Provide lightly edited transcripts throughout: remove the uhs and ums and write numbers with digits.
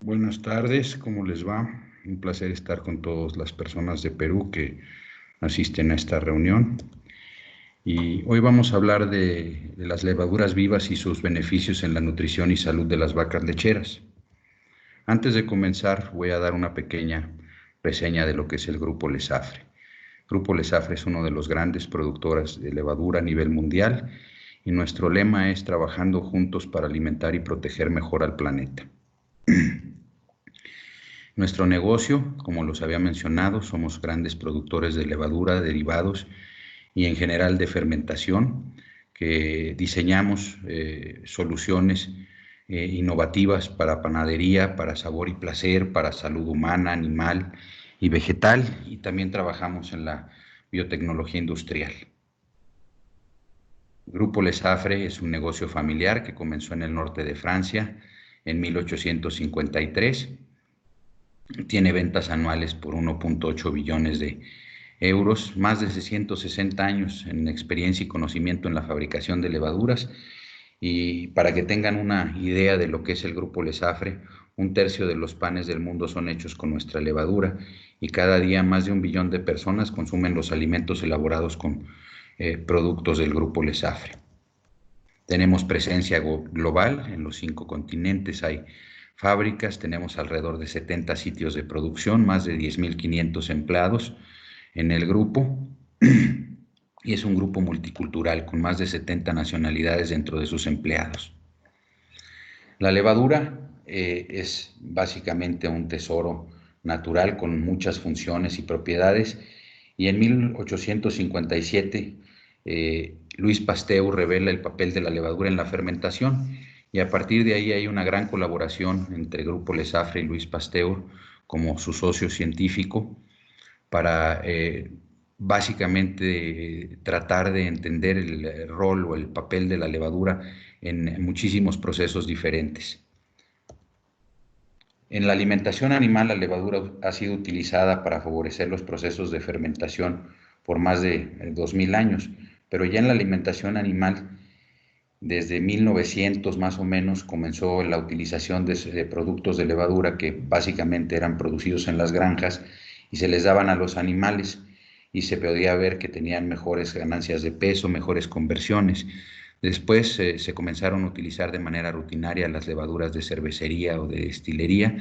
Buenas tardes, ¿cómo les va? Un placer estar con todas las personas de Perú que asisten a esta reunión. Y hoy vamos a hablar de las levaduras vivas y sus beneficios en la nutrición y salud de las vacas lecheras. Antes de comenzar, voy a dar una pequeña reseña de lo que es el Grupo Lesafre. Grupo Lesafre es uno de los grandes productores de levadura a nivel mundial y nuestro lema es trabajando juntos para alimentar y proteger mejor al planeta. Nuestro negocio, como los había mencionado, somos grandes productores de levadura, derivados y en general de fermentación, que diseñamos soluciones innovativas para panadería, para sabor y placer, para salud humana, animal y vegetal, y también trabajamos en la biotecnología industrial. Grupo Lesafre es un negocio familiar que comenzó en el norte de Francia en 1853. Tiene ventas anuales por 1.8 billones de euros, más de 660 años en experiencia y conocimiento en la fabricación de levaduras. Y para que tengan una idea de lo que es el Grupo Lesafre, 1/3 de los panes del mundo son hechos con nuestra levadura y cada día más de 1 billón de personas consumen los alimentos elaborados con productos del Grupo Lesafre. Tenemos presencia global en los 5 continentes, hay fábricas, tenemos alrededor de 70 sitios de producción, más de 10.500 empleados en el grupo y es un grupo multicultural con más de 70 nacionalidades dentro de sus empleados. La levadura es básicamente un tesoro natural con muchas funciones y propiedades y en 1857 Luis Pasteur revela el papel de la levadura en la fermentación y a partir de ahí hay una gran colaboración entre Grupo Lesafre y Luis Pasteur como su socio científico para básicamente tratar de entender el rol o el papel de la levadura en muchísimos procesos diferentes. En la alimentación animal, la levadura ha sido utilizada para favorecer los procesos de fermentación por más de 2000 años, pero ya en la alimentación animal, desde 1900 más o menos, comenzó la utilización de productos de levadura que básicamente eran producidos en las granjas y se les daban a los animales y se podía ver que tenían mejores ganancias de peso, mejores conversiones. Después se comenzaron a utilizar de manera rutinaria las levaduras de cervecería o de destilería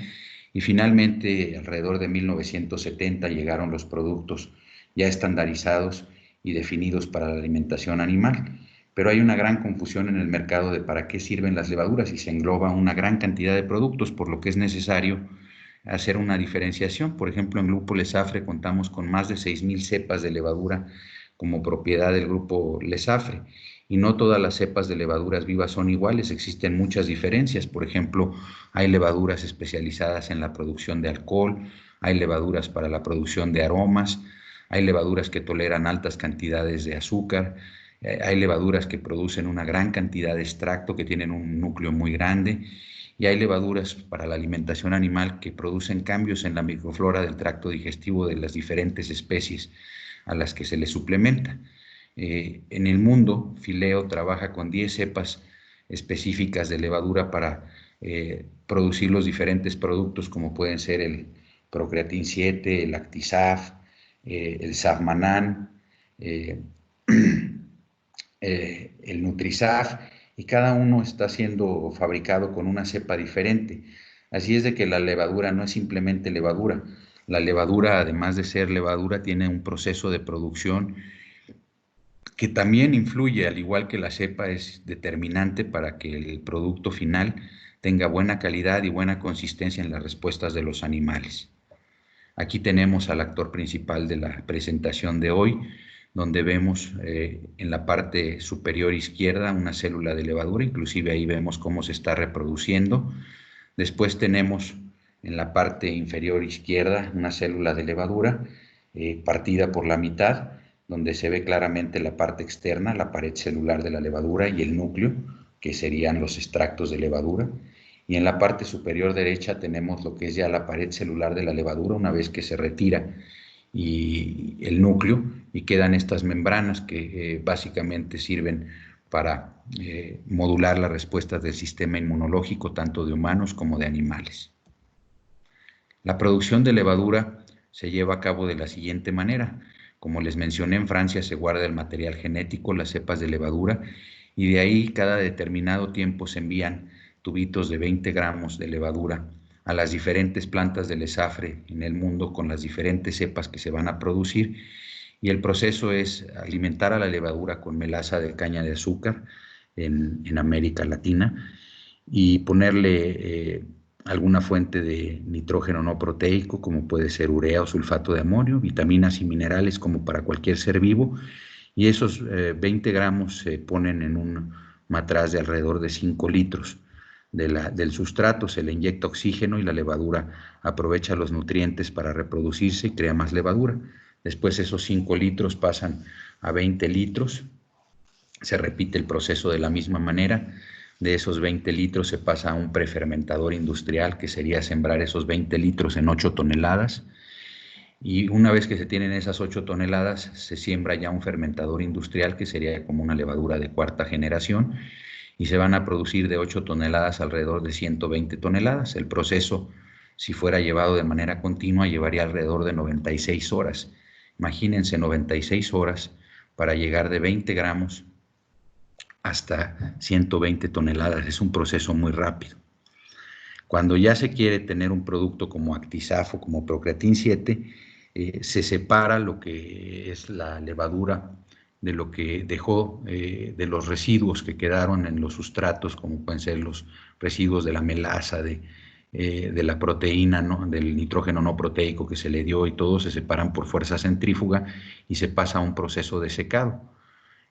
y finalmente alrededor de 1970 llegaron los productos ya estandarizados y definidos para la alimentación animal. Pero hay una gran confusión en el mercado de para qué sirven las levaduras y se engloba una gran cantidad de productos, por lo que es necesario hacer una diferenciación. Por ejemplo, en Grupo Lesafre contamos con más de 6.000 cepas de levadura como propiedad del Grupo Lesafre y no todas las cepas de levaduras vivas son iguales, existen muchas diferencias. Por ejemplo, hay levaduras especializadas en la producción de alcohol, hay levaduras para la producción de aromas, hay levaduras que toleran altas cantidades de azúcar, hay levaduras que producen una gran cantidad de extracto, que tienen un núcleo muy grande, y hay levaduras para la alimentación animal que producen cambios en la microflora del tracto digestivo de las diferentes especies a las que se les suplementa. En el mundo, Fileo trabaja con 10 cepas específicas de levadura para producir los diferentes productos como pueden ser el Procreatin 7, el Actisaf, el Safmanan, el Nutrisaf, y cada uno está siendo fabricado con una cepa diferente. Así es de que la levadura no es simplemente levadura. La levadura, además de ser levadura, tiene un proceso de producción que también influye, al igual que la cepa es determinante para que el producto final tenga buena calidad y buena consistencia en las respuestas de los animales. Aquí tenemos al actor principal de la presentación de hoy, donde vemos en la parte superior izquierda una célula de levadura, inclusive ahí vemos cómo se está reproduciendo. Después tenemos en la parte inferior izquierda una célula de levadura partida por la mitad, donde se ve claramente la parte externa, la pared celular de la levadura y el núcleo, que serían los extractos de levadura. Y en la parte superior derecha tenemos lo que es ya la pared celular de la levadura una vez que se retira y el núcleo y quedan estas membranas que básicamente sirven para modular las respuestas del sistema inmunológico tanto de humanos como de animales. La producción de levadura se lleva a cabo de la siguiente manera. Como les mencioné, en Francia se guarda el material genético, las cepas de levadura, y de ahí cada determinado tiempo se envían tubitos de 20 gramos de levadura a las diferentes plantas del esafre en el mundo con las diferentes cepas que se van a producir, y el proceso es alimentar a la levadura con melaza de caña de azúcar en América Latina y ponerle alguna fuente de nitrógeno no proteico, como puede ser urea o sulfato de amonio, vitaminas y minerales como para cualquier ser vivo, y esos 20 gramos se ponen en un matraz de alrededor de 5 litros del sustrato, se le inyecta oxígeno y la levadura aprovecha los nutrientes para reproducirse y crea más levadura. Después esos 5 litros pasan a 20 litros, se repite el proceso de la misma manera. De esos 20 litros se pasa a un prefermentador industrial, que sería sembrar esos 20 litros en 8 toneladas. Y una vez que se tienen esas 8 toneladas, se siembra ya un fermentador industrial, que sería como una levadura de cuarta generación, y se van a producir de 8 toneladas alrededor de 120 toneladas. El proceso, si fuera llevado de manera continua, llevaría alrededor de 96 horas. Imagínense 96 horas para llegar de 20 gramos hasta 120 toneladas. Es un proceso muy rápido. Cuando ya se quiere tener un producto como Actisaf o como Procreatin 7, se separa lo que es la levadura de lo que dejó, de los residuos que quedaron en los sustratos, como pueden ser los residuos de la melaza, de la proteína, ¿no?, del nitrógeno no proteico que se le dio, y todo se separan por fuerza centrífuga y se pasa a un proceso de secado,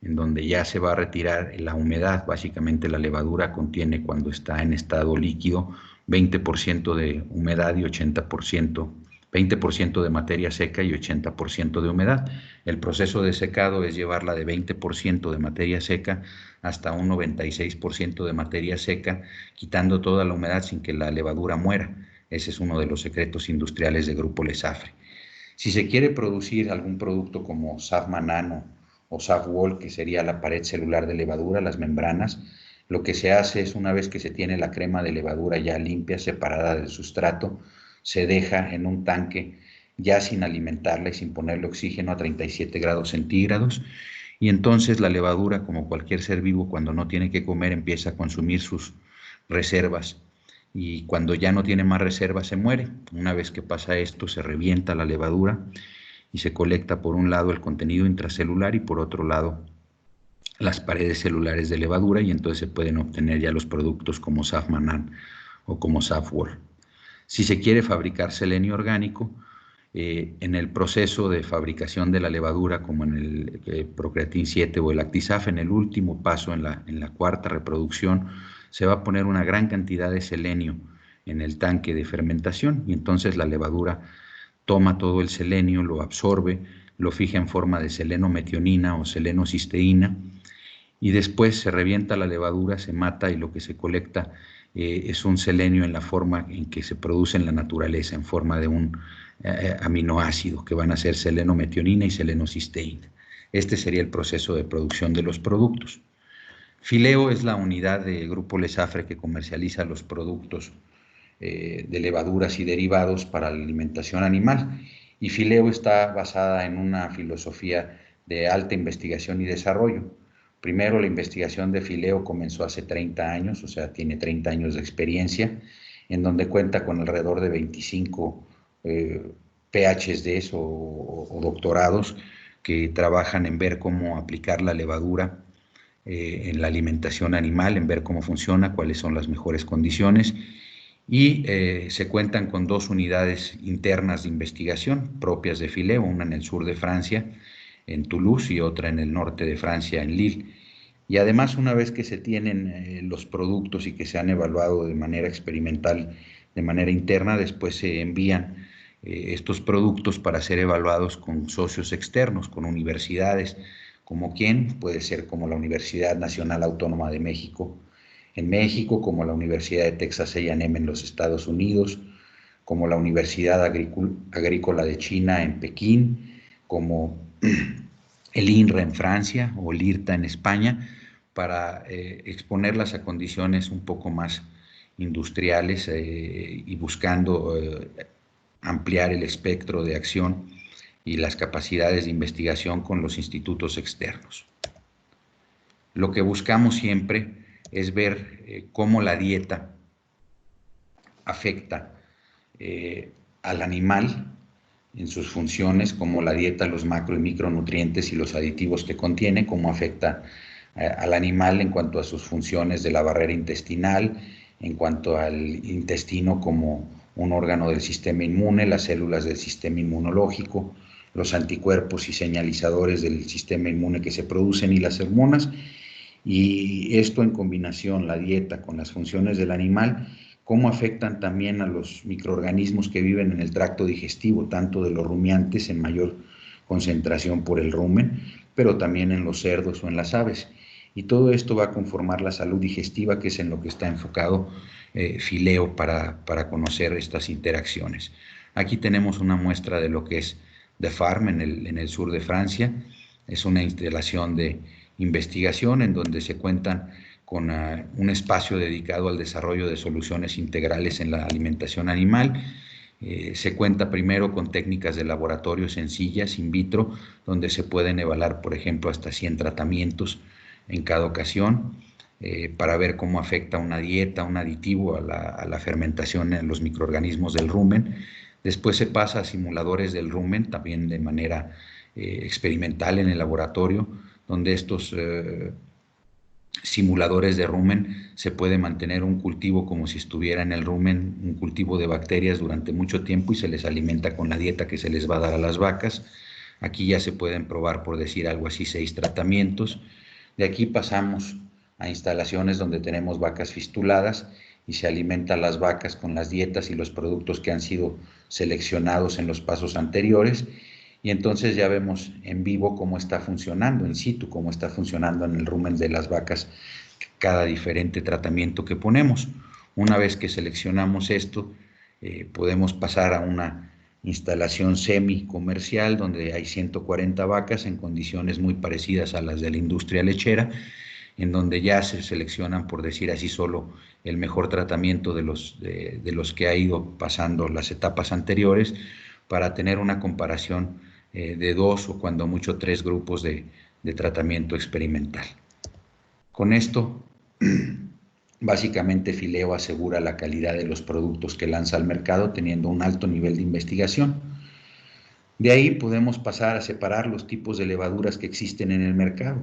en donde ya se va a retirar la humedad. Básicamente la levadura contiene, cuando está en estado líquido, 20% de humedad y 80%, 20% de materia seca y 80% de humedad. El proceso de secado es llevarla de 20% de materia seca hasta un 96% de materia seca, quitando toda la humedad sin que la levadura muera. Ese es uno de los secretos industriales de Grupo Lesafre. Si se quiere producir algún producto como Safma Nano o Safwall, que sería la pared celular de levadura, las membranas, lo que se hace es, una vez que se tiene la crema de levadura ya limpia, separada del sustrato, se deja en un tanque ya sin alimentarla y sin ponerle oxígeno a 37 grados centígrados, y entonces la levadura, como cualquier ser vivo, cuando no tiene que comer, empieza a consumir sus reservas, y cuando ya no tiene más reservas se muere. Una vez que pasa esto, se revienta la levadura y se colecta por un lado el contenido intracelular y por otro lado las paredes celulares de levadura, y entonces se pueden obtener ya los productos como Safmanan o como Safwall. Si se quiere fabricar selenio orgánico, en el proceso de fabricación de la levadura, como en el Procreatin 7 o el Actisaf, en el último paso, en la cuarta reproducción, se va a poner una gran cantidad de selenio en el tanque de fermentación, y entonces la levadura toma todo el selenio, lo absorbe, lo fija en forma de selenometionina o selenocisteína, y después se revienta la levadura, se mata, y lo que se colecta es un selenio en la forma en que se produce en la naturaleza, en forma de un aminoácido, que van a ser selenometionina y selenocisteína. Este sería el proceso de producción de los productos. Fileo es la unidad de Grupo Lesafre que comercializa los productos de levaduras y derivados para la alimentación animal. Y Fileo está basada en una filosofía de alta investigación y desarrollo. Primero, la investigación de Fileo comenzó hace 30 años, o sea, tiene 30 años de experiencia, en donde cuenta con alrededor de 25 PhDs o doctorados que trabajan en ver cómo aplicar la levadura en la alimentación animal, en ver cómo funciona, cuáles son las mejores condiciones, y se cuentan con 2 unidades internas de investigación propias de Fileo, una en el sur de Francia, en Toulouse, y otra en el norte de Francia, en Lille. Y además, una vez que se tienen los productos y que se han evaluado de manera experimental, de manera interna, después se envían estos productos para ser evaluados con socios externos, con universidades, como quién, puede ser como la Universidad Nacional Autónoma de México en México, como la Universidad de Texas A&M en los Estados Unidos, como la Universidad Agrícola de China en Pekín, como el INRA en Francia o el IRTA en España, para exponerlas a condiciones un poco más industriales y buscando ampliar el espectro de acción y las capacidades de investigación con los institutos externos. Lo que buscamos siempre es ver cómo la dieta afecta al animal en sus funciones, cómo la dieta, los macro y micronutrientes y los aditivos que contiene, cómo afecta al animal en cuanto a sus funciones de la barrera intestinal, en cuanto al intestino como un órgano del sistema inmune, las células del sistema inmunológico, los anticuerpos y señalizadores del sistema inmune que se producen y las hormonas, y esto en combinación, la dieta con las funciones del animal, cómo afectan también a los microorganismos que viven en el tracto digestivo, tanto de los rumiantes en mayor concentración por el rumen, pero también en los cerdos o en las aves. Y todo esto va a conformar la salud digestiva, que es en lo que está enfocado Fileo para conocer estas interacciones. Aquí tenemos una muestra de lo que es The Farm en el sur de Francia. Es una instalación de investigación en donde se cuentan con un espacio dedicado al desarrollo de soluciones integrales en la alimentación animal. Se cuenta primero con técnicas de laboratorio sencillas, in vitro, donde se pueden evaluar, por ejemplo, hasta 100 tratamientos en cada ocasión, para ver cómo afecta una dieta, un aditivo a la fermentación en los microorganismos del rumen. Después se pasa a simuladores del rumen, también de manera experimental en el laboratorio, donde estos simuladores de rumen se puede mantener un cultivo como si estuviera en el rumen, un cultivo de bacterias durante mucho tiempo, y se les alimenta con la dieta que se les va a dar a las vacas. Aquí ya se pueden probar, por decir algo así, 6 tratamientos. De aquí pasamos a instalaciones donde tenemos vacas fistuladas y se alimentan las vacas con las dietas y los productos que han sido seleccionados en los pasos anteriores, y entonces ya vemos en vivo cómo está funcionando in situ, cómo está funcionando en el rumen de las vacas cada diferente tratamiento que ponemos. Una vez que seleccionamos esto, podemos pasar a una instalación semi-comercial donde hay 140 vacas en condiciones muy parecidas a las de la industria lechera, en donde ya se seleccionan, por decir así, solo el mejor tratamiento de los que ha ido pasando las etapas anteriores, para tener una comparación de 2 o cuando mucho 3 grupos de tratamiento experimental. Con esto, básicamente Fileo asegura la calidad de los productos que lanza al mercado, teniendo un alto nivel de investigación. De ahí podemos pasar a separar los tipos de levaduras que existen en el mercado.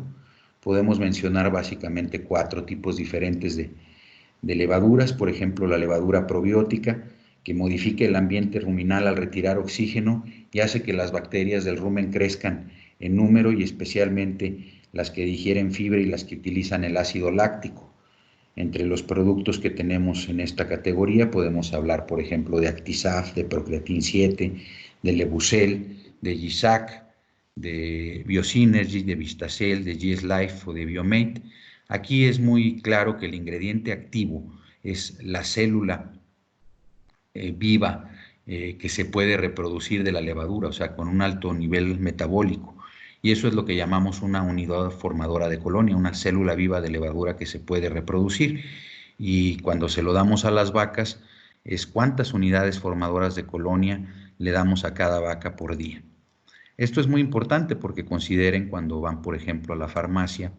Podemos mencionar básicamente 4 tipos diferentes de levaduras. Por ejemplo, la levadura probiótica, que modifica el ambiente ruminal al retirar oxígeno y hace que las bacterias del rumen crezcan en número, y especialmente las que digieren fibra y las que utilizan el ácido láctico. Entre los productos que tenemos en esta categoría podemos hablar, por ejemplo, de Actisaf, de Procreatin 7, de Levucel, de Gisac, de Biosynergy, de Vistacel, de GS Life o de Biomate. Aquí es muy claro que el ingrediente activo es la célula viva que se puede reproducir de la levadura, o sea, con un alto nivel metabólico. Y eso es lo que llamamos una unidad formadora de colonia, una célula viva de levadura que se puede reproducir. Y cuando se lo damos a las vacas, es cuántas unidades formadoras de colonia le damos a cada vaca por día. Esto es muy importante porque consideren cuando van, por ejemplo, a la farmacia,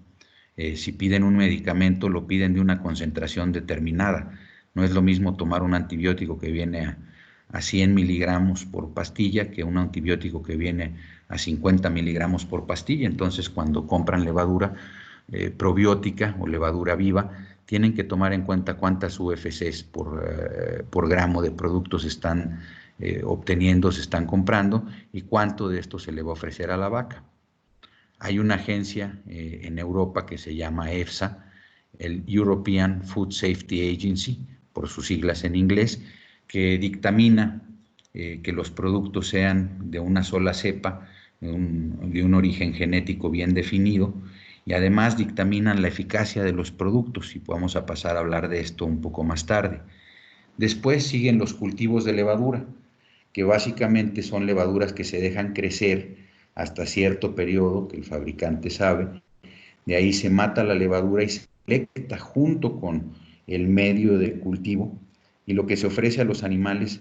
si piden un medicamento, lo piden de una concentración determinada. No es lo mismo tomar un antibiótico que viene a 100 miligramos por pastilla que un antibiótico que viene a 50 miligramos por pastilla. Entonces, cuando compran levadura probiótica o levadura viva, tienen que tomar en cuenta cuántas UFCs por gramo de productos están obteniendo, se están comprando, y cuánto de esto se le va a ofrecer a la vaca. Hay una agencia en Europa que se llama EFSA, el European Food Safety Agency, por sus siglas en inglés, que dictamina que los productos sean de una sola cepa, de un origen genético bien definido, y además dictaminan la eficacia de los productos, y vamos a pasar a hablar de esto un poco más tarde. Después siguen los cultivos de levadura, que básicamente son levaduras que se dejan crecer hasta cierto periodo que el fabricante sabe. De ahí se mata la levadura y se selecta junto con el medio de cultivo, y lo que se ofrece a los animales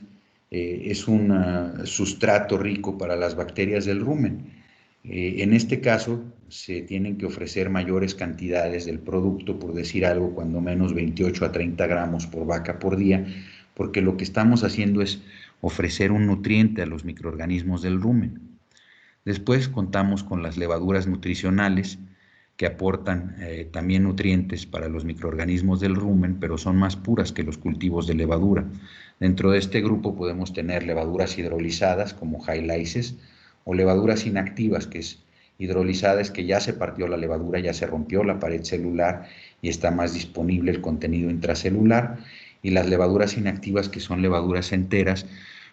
es un sustrato rico para las bacterias del rumen. En este caso, se tienen que ofrecer mayores cantidades del producto, por decir algo, cuando menos 28 a 30 gramos por vaca por día, porque lo que estamos haciendo es ofrecer un nutriente a los microorganismos del rumen. Después contamos con las levaduras nutricionales, que aportan también nutrientes para los microorganismos del rumen, pero son más puras que los cultivos de levadura. Dentro de este grupo podemos tener levaduras hidrolizadas, como high lyses, o levaduras inactivas, que es hidrolizada, es que ya se partió la levadura, ya se rompió la pared celular y está más disponible el contenido intracelular, y las levaduras inactivas, que son levaduras enteras,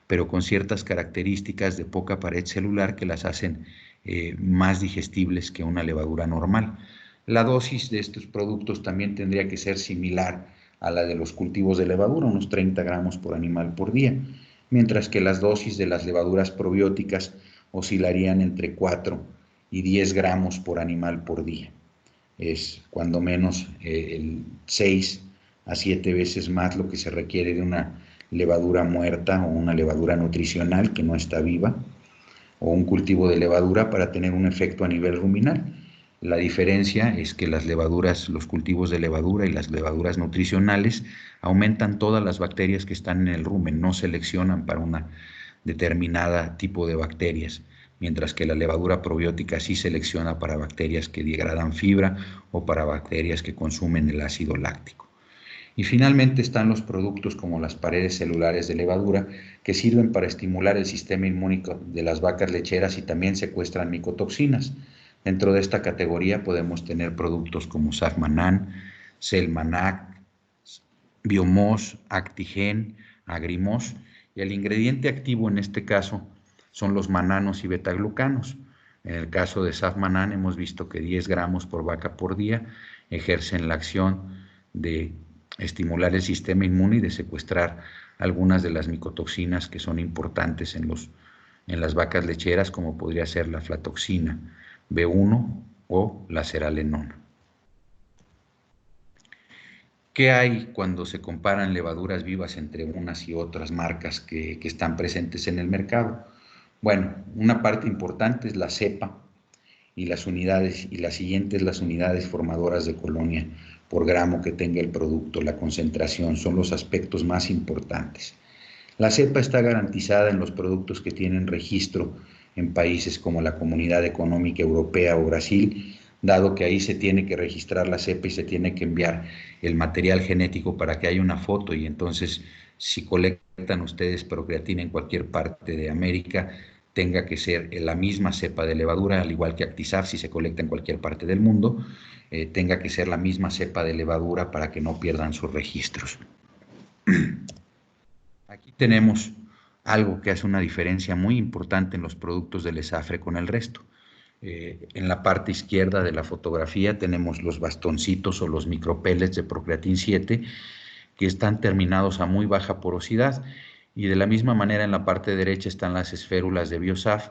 pero con ciertas características de poca pared celular que las hacen más digestibles que una levadura normal. La dosis de estos productos también tendría que ser similar a la de los cultivos de levadura, unos 30 gramos por animal por día, mientras que las dosis de las levaduras probióticas oscilarían entre 4 y 10 gramos por animal por día. Es cuando menos 6 a 7 veces más lo que se requiere de una levadura muerta o una levadura nutricional que no está viva, o un cultivo de levadura para tener un efecto a nivel ruminal. La diferencia es que las levaduras, los cultivos de levadura y las levaduras nutricionales aumentan todas las bacterias que están en el rumen, no seleccionan para una determinada tipo de bacterias, mientras que la levadura probiótica sí selecciona para bacterias que degradan fibra o para bacterias que consumen el ácido láctico. Y finalmente están los productos como las paredes celulares de levadura, que sirven para estimular el sistema inmunitario de las vacas lecheras y también secuestran micotoxinas. Dentro de esta categoría podemos tener productos como Safmanan, Selmanac, Biomos, Actigen, Agrimos, y el ingrediente activo en este caso son los mananos y betaglucanos. En el caso de Safmanan hemos visto que 10 gramos por vaca por día ejercen la acción de estimular el sistema inmune y de secuestrar algunas de las micotoxinas que son importantes en las vacas lecheras, como podría ser la aflatoxina B1 o la seralenona. ¿Qué hay cuando se comparan levaduras vivas entre unas y otras marcas que están presentes en el mercado? Bueno, una parte importante es la cepa y las unidades, y la siguiente es las unidades formadoras de colonia por gramo que tenga el producto, la concentración, son los aspectos más importantes. La cepa está garantizada en los productos que tienen registro en países como la Comunidad Económica Europea o Brasil, dado que ahí se tiene que registrar la cepa y se tiene que enviar el material genético para que haya una foto, y entonces si colectan ustedes procreatina en cualquier parte de América, tenga que ser la misma cepa de levadura, al igual que Actisaf, si se colecta en cualquier parte del mundo, tenga que ser la misma cepa de levadura para que no pierdan sus registros. Aquí tenemos algo que hace una diferencia muy importante en los productos del ESAFRE con el resto. En la parte izquierda de la fotografía tenemos los bastoncitos o los micropellets de Procreatin 7 que están terminados a muy baja porosidad, y de la misma manera en la parte derecha están las esférulas de Biosaf,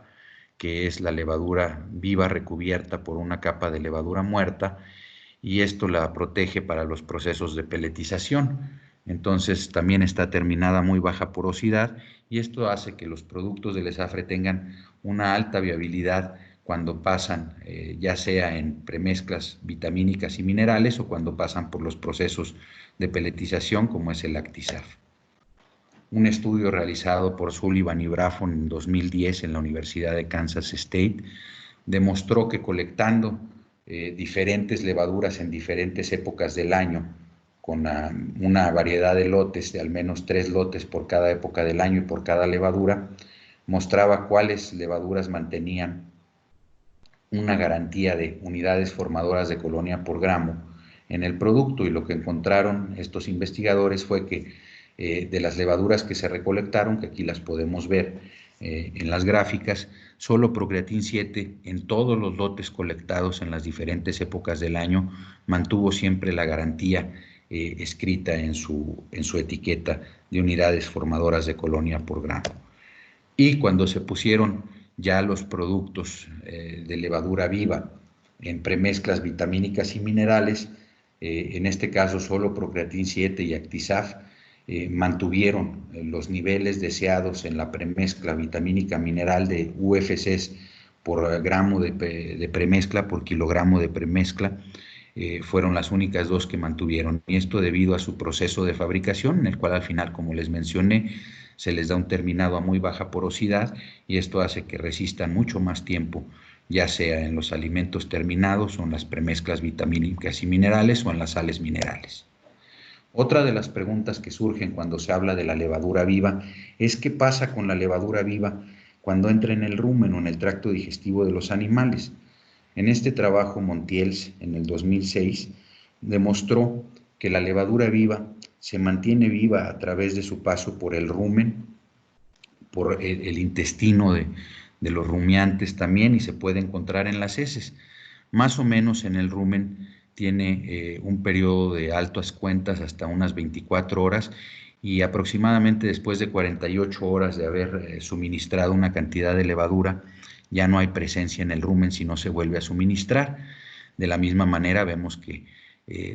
que es la levadura viva recubierta por una capa de levadura muerta, y esto la protege para los procesos de peletización. Entonces también está terminada a muy baja porosidad, y esto hace que los productos del ESAFRE tengan una alta viabilidad cuando pasan, ya sea en premezclas vitamínicas y minerales o cuando pasan por los procesos de peletización, como es el Actisaf. Un estudio realizado por Sullivan y Brafon en 2010 en la Universidad de Kansas State demostró que colectando diferentes levaduras en diferentes épocas del año, con una variedad de lotes, de al menos 3 lotes por cada época del año y por cada levadura, mostraba cuáles levaduras mantenían una garantía de unidades formadoras de colonia por gramo en el producto, y lo que encontraron estos investigadores fue que de las levaduras que se recolectaron, que aquí las podemos ver en las gráficas, solo Procreatin 7 en todos los lotes colectados en las diferentes épocas del año mantuvo siempre la garantía escrita en su etiqueta de unidades formadoras de colonia por gramo. Y cuando se pusieron ya los productos de levadura viva en premezclas vitamínicas y minerales, en este caso solo Procreatin 7 y Actisaf, mantuvieron los niveles deseados en la premezcla vitamínica mineral de UFCs por gramo de premezcla, por kilogramo de premezcla. Fueron las únicas dos que mantuvieron, y esto debido a su proceso de fabricación, en el cual al final, como les mencioné, se les da un terminado a muy baja porosidad, y esto hace que resistan mucho más tiempo, ya sea en los alimentos terminados o en las premezclas vitamínicas y minerales o en las sales minerales. Otra de las preguntas que surgen cuando se habla de la levadura viva es qué pasa con la levadura viva cuando entra en el rumen o en el tracto digestivo de los animales. En este trabajo, Montiels, en el 2006, demostró que la levadura viva se mantiene viva a través de su paso por el rumen, por el intestino de los rumiantes también, y se puede encontrar en las heces. Más o menos en el rumen tiene un periodo de altas cuentas hasta unas 24 horas, y aproximadamente después de 48 horas de haber suministrado una cantidad de levadura, ya no hay presencia en el rumen si no se vuelve a suministrar. De la misma manera vemos que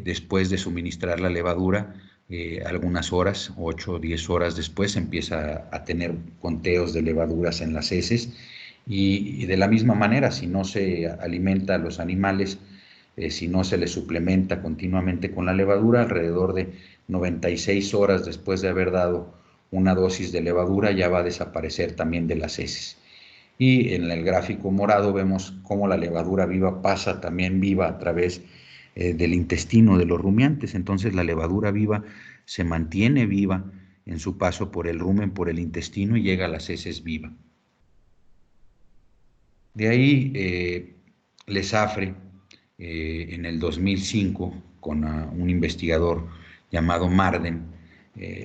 después de suministrar la levadura, algunas horas, 8 o 10 horas después, empieza a tener conteos de levaduras en las heces, y de la misma manera, si no se alimenta a los animales, si no se les suplementa continuamente con la levadura, alrededor de 96 horas después de haber dado una dosis de levadura, ya va a desaparecer también de las heces. Y en el gráfico morado vemos cómo la levadura viva pasa también viva a través del intestino de los rumiantes. Entonces la levadura viva se mantiene viva en su paso por el rumen, por el intestino, y llega a las heces viva. De ahí Lesafre, en el 2005, con un investigador llamado Marden,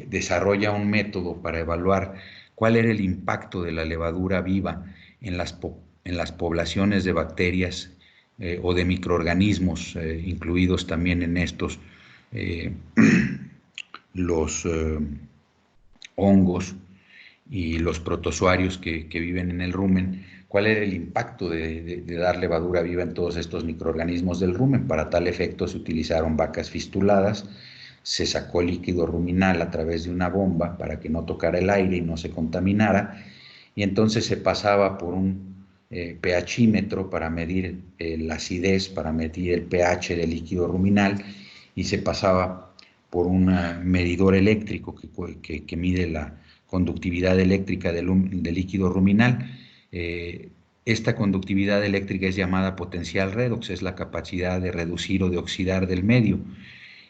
desarrolla un método para evaluar cuál era el impacto de la levadura viva en las poblaciones de bacterias o de microorganismos, incluidos también en estos los hongos y los protozoarios que viven en el rumen. ¿Cuál era el impacto de dar levadura viva en todos estos microorganismos del rumen? Para tal efecto se utilizaron vacas fistuladas, se sacó líquido ruminal a través de una bomba para que no tocara el aire y no se contaminara, y entonces se pasaba por un pHímetro para medir la acidez, para medir el pH del líquido ruminal, y se pasaba por un medidor eléctrico que mide la conductividad eléctrica del líquido ruminal. Esta conductividad eléctrica es llamada potencial redox, es la capacidad de reducir o de oxidar del medio.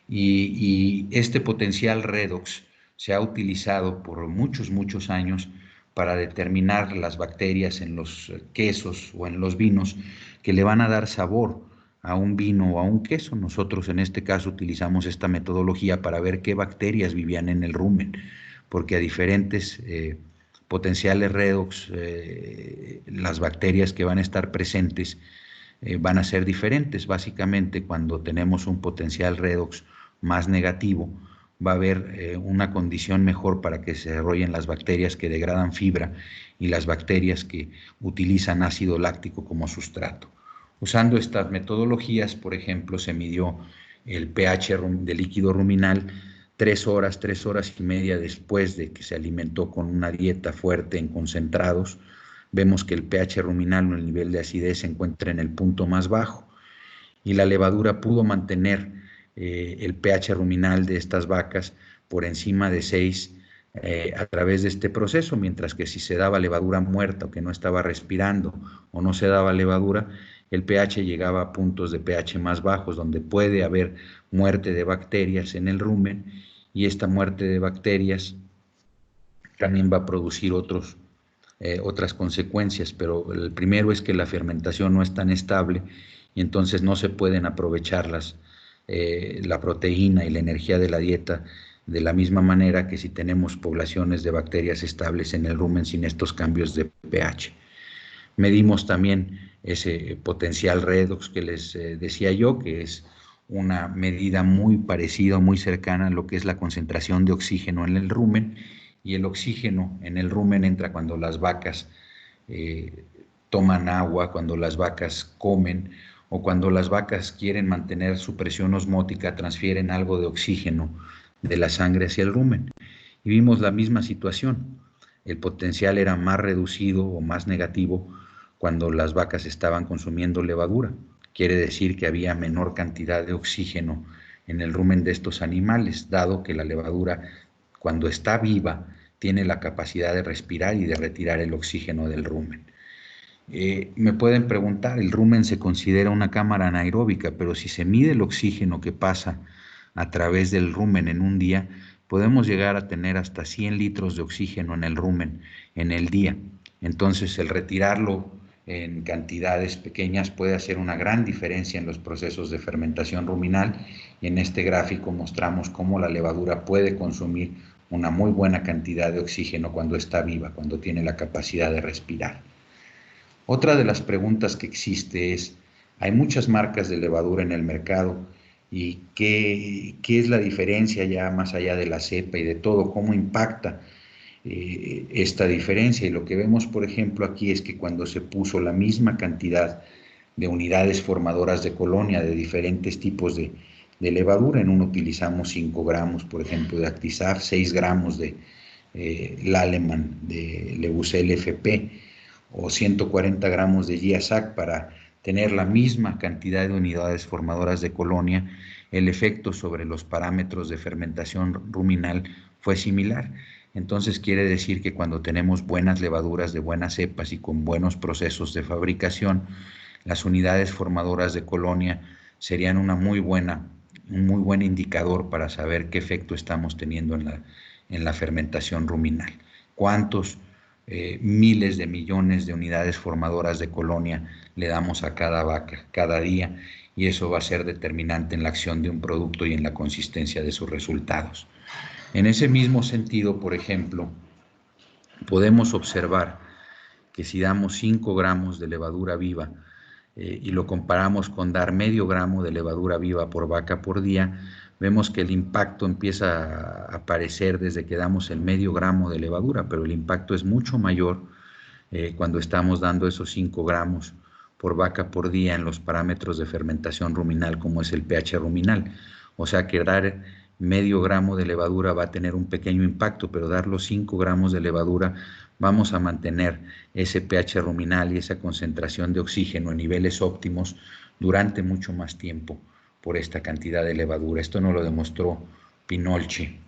Y este potencial redox se ha utilizado por muchos años para determinar las bacterias en los quesos o en los vinos que le van a dar sabor a un vino o a un queso. Nosotros en este caso utilizamos esta metodología para ver qué bacterias vivían en el rumen, porque a diferentes potenciales redox, las bacterias que van a estar presentes van a ser diferentes. Básicamente, cuando tenemos un potencial redox más negativo, va a haber una condición mejor para que se desarrollen las bacterias que degradan fibra y las bacterias que utilizan ácido láctico como sustrato. Usando estas metodologías, por ejemplo, se midió el pH del líquido ruminal 3 horas y media después de que se alimentó con una dieta fuerte en concentrados. Vemos que el pH ruminal o el nivel de acidez se encuentra en el punto más bajo, y la levadura pudo mantener el pH ruminal de estas vacas por encima de 6 a través de este proceso, mientras que si se daba levadura muerta o que no estaba respirando, o no se daba levadura, el pH llegaba a puntos de pH más bajos, donde puede haber muerte de bacterias en el rumen, y esta muerte de bacterias también va a producir otras consecuencias, pero el primero es que la fermentación no es tan estable, y entonces no se pueden aprovechar la proteína y la energía de la dieta de la misma manera que si tenemos poblaciones de bacterias estables en el rumen sin estos cambios de pH. Medimos también ese potencial redox que les decía yo, que es una medida muy parecida, muy cercana a lo que es la concentración de oxígeno en el rumen, y el oxígeno en el rumen entra cuando las vacas toman agua, cuando las vacas comen, o cuando las vacas quieren mantener su presión osmótica, transfieren algo de oxígeno de la sangre hacia el rumen. Y vimos la misma situación. El potencial era más reducido o más negativo cuando las vacas estaban consumiendo levadura. Quiere decir que había menor cantidad de oxígeno en el rumen de estos animales, dado que la levadura, cuando está viva, tiene la capacidad de respirar y de retirar el oxígeno del rumen. Me pueden preguntar, el rumen se considera una cámara anaeróbica, pero si se mide el oxígeno que pasa a través del rumen en un día, podemos llegar a tener hasta 100 litros de oxígeno en el rumen en el día. Entonces, el retirarlo en cantidades pequeñas puede hacer una gran diferencia en los procesos de fermentación ruminal, y en este gráfico mostramos cómo la levadura puede consumir una muy buena cantidad de oxígeno cuando está viva, cuando tiene la capacidad de respirar. Otra de las preguntas que existe es, hay muchas marcas de levadura en el mercado, y qué es la diferencia ya más allá de la cepa y de todo, cómo impacta esta diferencia. Y lo que vemos, por ejemplo, aquí es que cuando se puso la misma cantidad de unidades formadoras de colonia de diferentes tipos de levadura, en uno utilizamos 5 gramos, por ejemplo, de Actisar, 6 gramos de Lallemand, de Levusel FP, o 140 gramos de Giasac para tener la misma cantidad de unidades formadoras de colonia, el efecto sobre los parámetros de fermentación ruminal fue similar. Entonces quiere decir que cuando tenemos buenas levaduras de buenas cepas y con buenos procesos de fabricación, las unidades formadoras de colonia serían un muy buen indicador para saber qué efecto estamos teniendo en la fermentación ruminal. ¿Cuántos miles de millones de unidades formadoras de colonia le damos a cada vaca cada día? Y eso va a ser determinante en la acción de un producto y en la consistencia de sus resultados. En ese mismo sentido, por ejemplo, podemos observar que si damos 5 gramos de levadura viva y lo comparamos con dar medio gramo de levadura viva por vaca por día, vemos que el impacto empieza a aparecer desde que damos el medio gramo de levadura, pero el impacto es mucho mayor cuando estamos dando esos 5 gramos por vaca por día en los parámetros de fermentación ruminal, como es el pH ruminal. O sea que dar medio gramo de levadura va a tener un pequeño impacto, pero dar los 5 gramos de levadura vamos a mantener ese pH ruminal y esa concentración de oxígeno en niveles óptimos durante mucho más tiempo por esta cantidad de levadura. Esto nos lo demostró Pinolci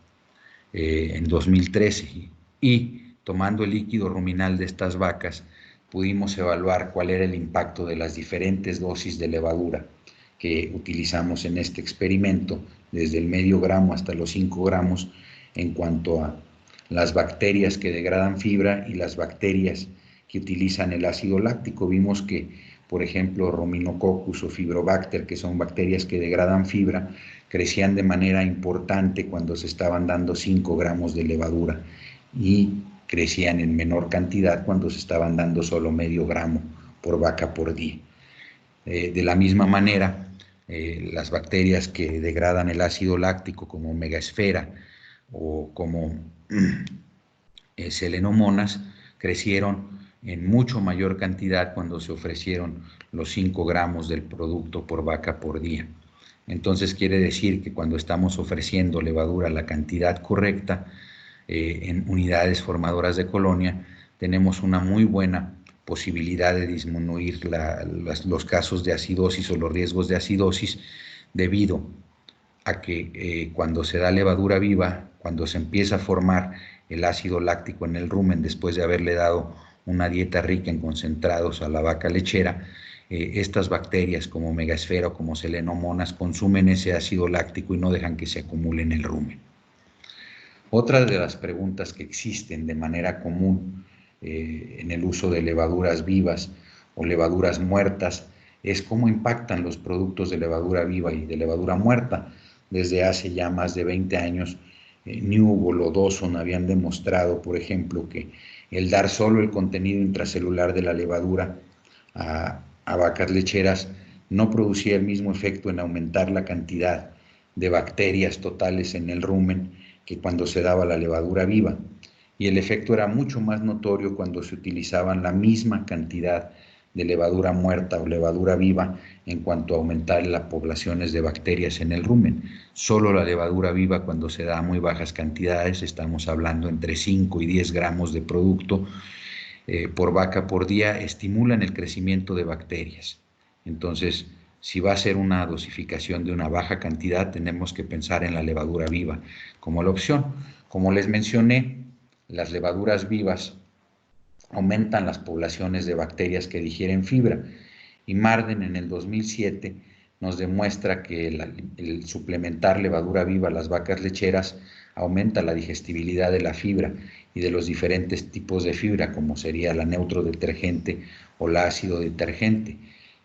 en 2013, y tomando el líquido ruminal de estas vacas pudimos evaluar cuál era el impacto de las diferentes dosis de levadura que utilizamos en este experimento, desde el medio gramo hasta los 5 gramos, en cuanto a las bacterias que degradan fibra y las bacterias que utilizan el ácido láctico. Vimos que, por ejemplo, Ruminococcus o Fibrobacter, que son bacterias que degradan fibra, crecían de manera importante cuando se estaban dando 5 gramos de levadura, y crecían en menor cantidad cuando se estaban dando solo medio gramo por vaca por día. De la misma manera, las bacterias que degradan el ácido láctico, como Megasphaera o como Selenomonas, crecieron en mucho mayor cantidad cuando se ofrecieron los 5 gramos del producto por vaca por día. Entonces quiere decir que cuando estamos ofreciendo levadura la cantidad correcta en unidades formadoras de colonia, tenemos una muy buena posibilidad de disminuir los casos de acidosis o los riesgos de acidosis, debido a que cuando se da levadura viva, cuando se empieza a formar el ácido láctico en el rumen después de haberle dado una dieta rica en concentrados a la vaca lechera, estas bacterias como Megasphaera o como Selenomonas consumen ese ácido láctico y no dejan que se acumule en el rumen. Otra de las preguntas que existen de manera común en el uso de levaduras vivas o levaduras muertas es cómo impactan los productos de levadura viva y de levadura muerta. Desde hace ya más de 20 años, Newbold o Dawson habían demostrado, por ejemplo, que el dar solo el contenido intracelular de la levadura a vacas lecheras no producía el mismo efecto en aumentar la cantidad de bacterias totales en el rumen que cuando se daba la levadura viva, y el efecto era mucho más notorio cuando se utilizaban la misma cantidad de levadura muerta o levadura viva en cuanto a aumentar las poblaciones de bacterias en el rumen. Solo la levadura viva, cuando se da a muy bajas cantidades, estamos hablando entre 5 y 10 gramos de producto por vaca por día, estimulan el crecimiento de bacterias. Entonces, si va a ser una dosificación de una baja cantidad, tenemos que pensar en la levadura viva como la opción. Como les mencioné, las levaduras vivas aumentan las poblaciones de bacterias que digieren fibra, y Marden en el 2007 nos demuestra que el suplementar levadura viva a las vacas lecheras aumenta la digestibilidad de la fibra y de los diferentes tipos de fibra, como sería la neutro detergente o la ácido detergente.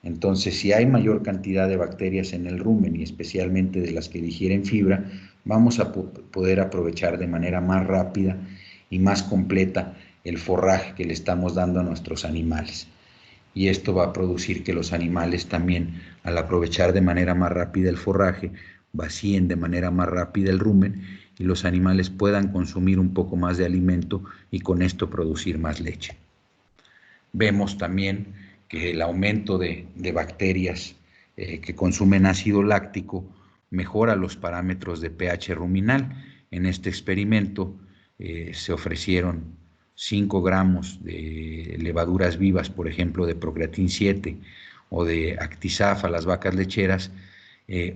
Entonces, si hay mayor cantidad de bacterias en el rumen y especialmente de las que digieren fibra, vamos a poder aprovechar de manera más rápida y más completa el forraje que le estamos dando a nuestros animales. Y esto va a producir que los animales también, al aprovechar de manera más rápida el forraje, vacíen de manera más rápida el rumen y los animales puedan consumir un poco más de alimento y con esto producir más leche. Vemos también que el aumento de bacterias que consumen ácido láctico mejora los parámetros de pH ruminal. En este experimento se ofrecieron 5 gramos de levaduras vivas, por ejemplo, de Procreatin 7 o de Actisaf a las vacas lecheras,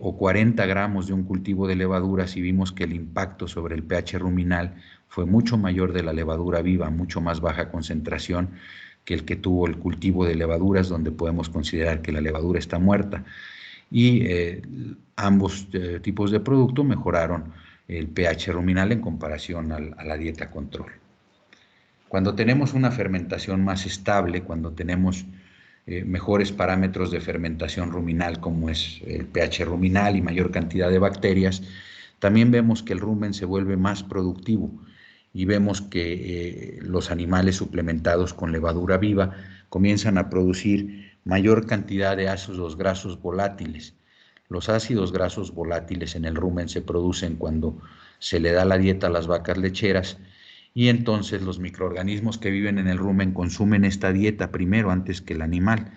o 40 gramos de un cultivo de levaduras, y vimos que el impacto sobre el pH ruminal fue mucho mayor de la levadura viva, mucho más baja concentración que el que tuvo el cultivo de levaduras, donde podemos considerar que la levadura está muerta. Y ambos tipos de producto mejoraron el pH ruminal en comparación a la dieta control. Cuando tenemos una fermentación más estable, cuando tenemos mejores parámetros de fermentación ruminal, como es el pH ruminal y mayor cantidad de bacterias, también vemos que el rumen se vuelve más productivo y vemos que los animales suplementados con levadura viva comienzan a producir mayor cantidad de ácidos grasos volátiles. Los ácidos grasos volátiles en el rumen se producen cuando se le da la dieta a las vacas lecheras, y entonces los microorganismos que viven en el rumen consumen esta dieta primero antes que el animal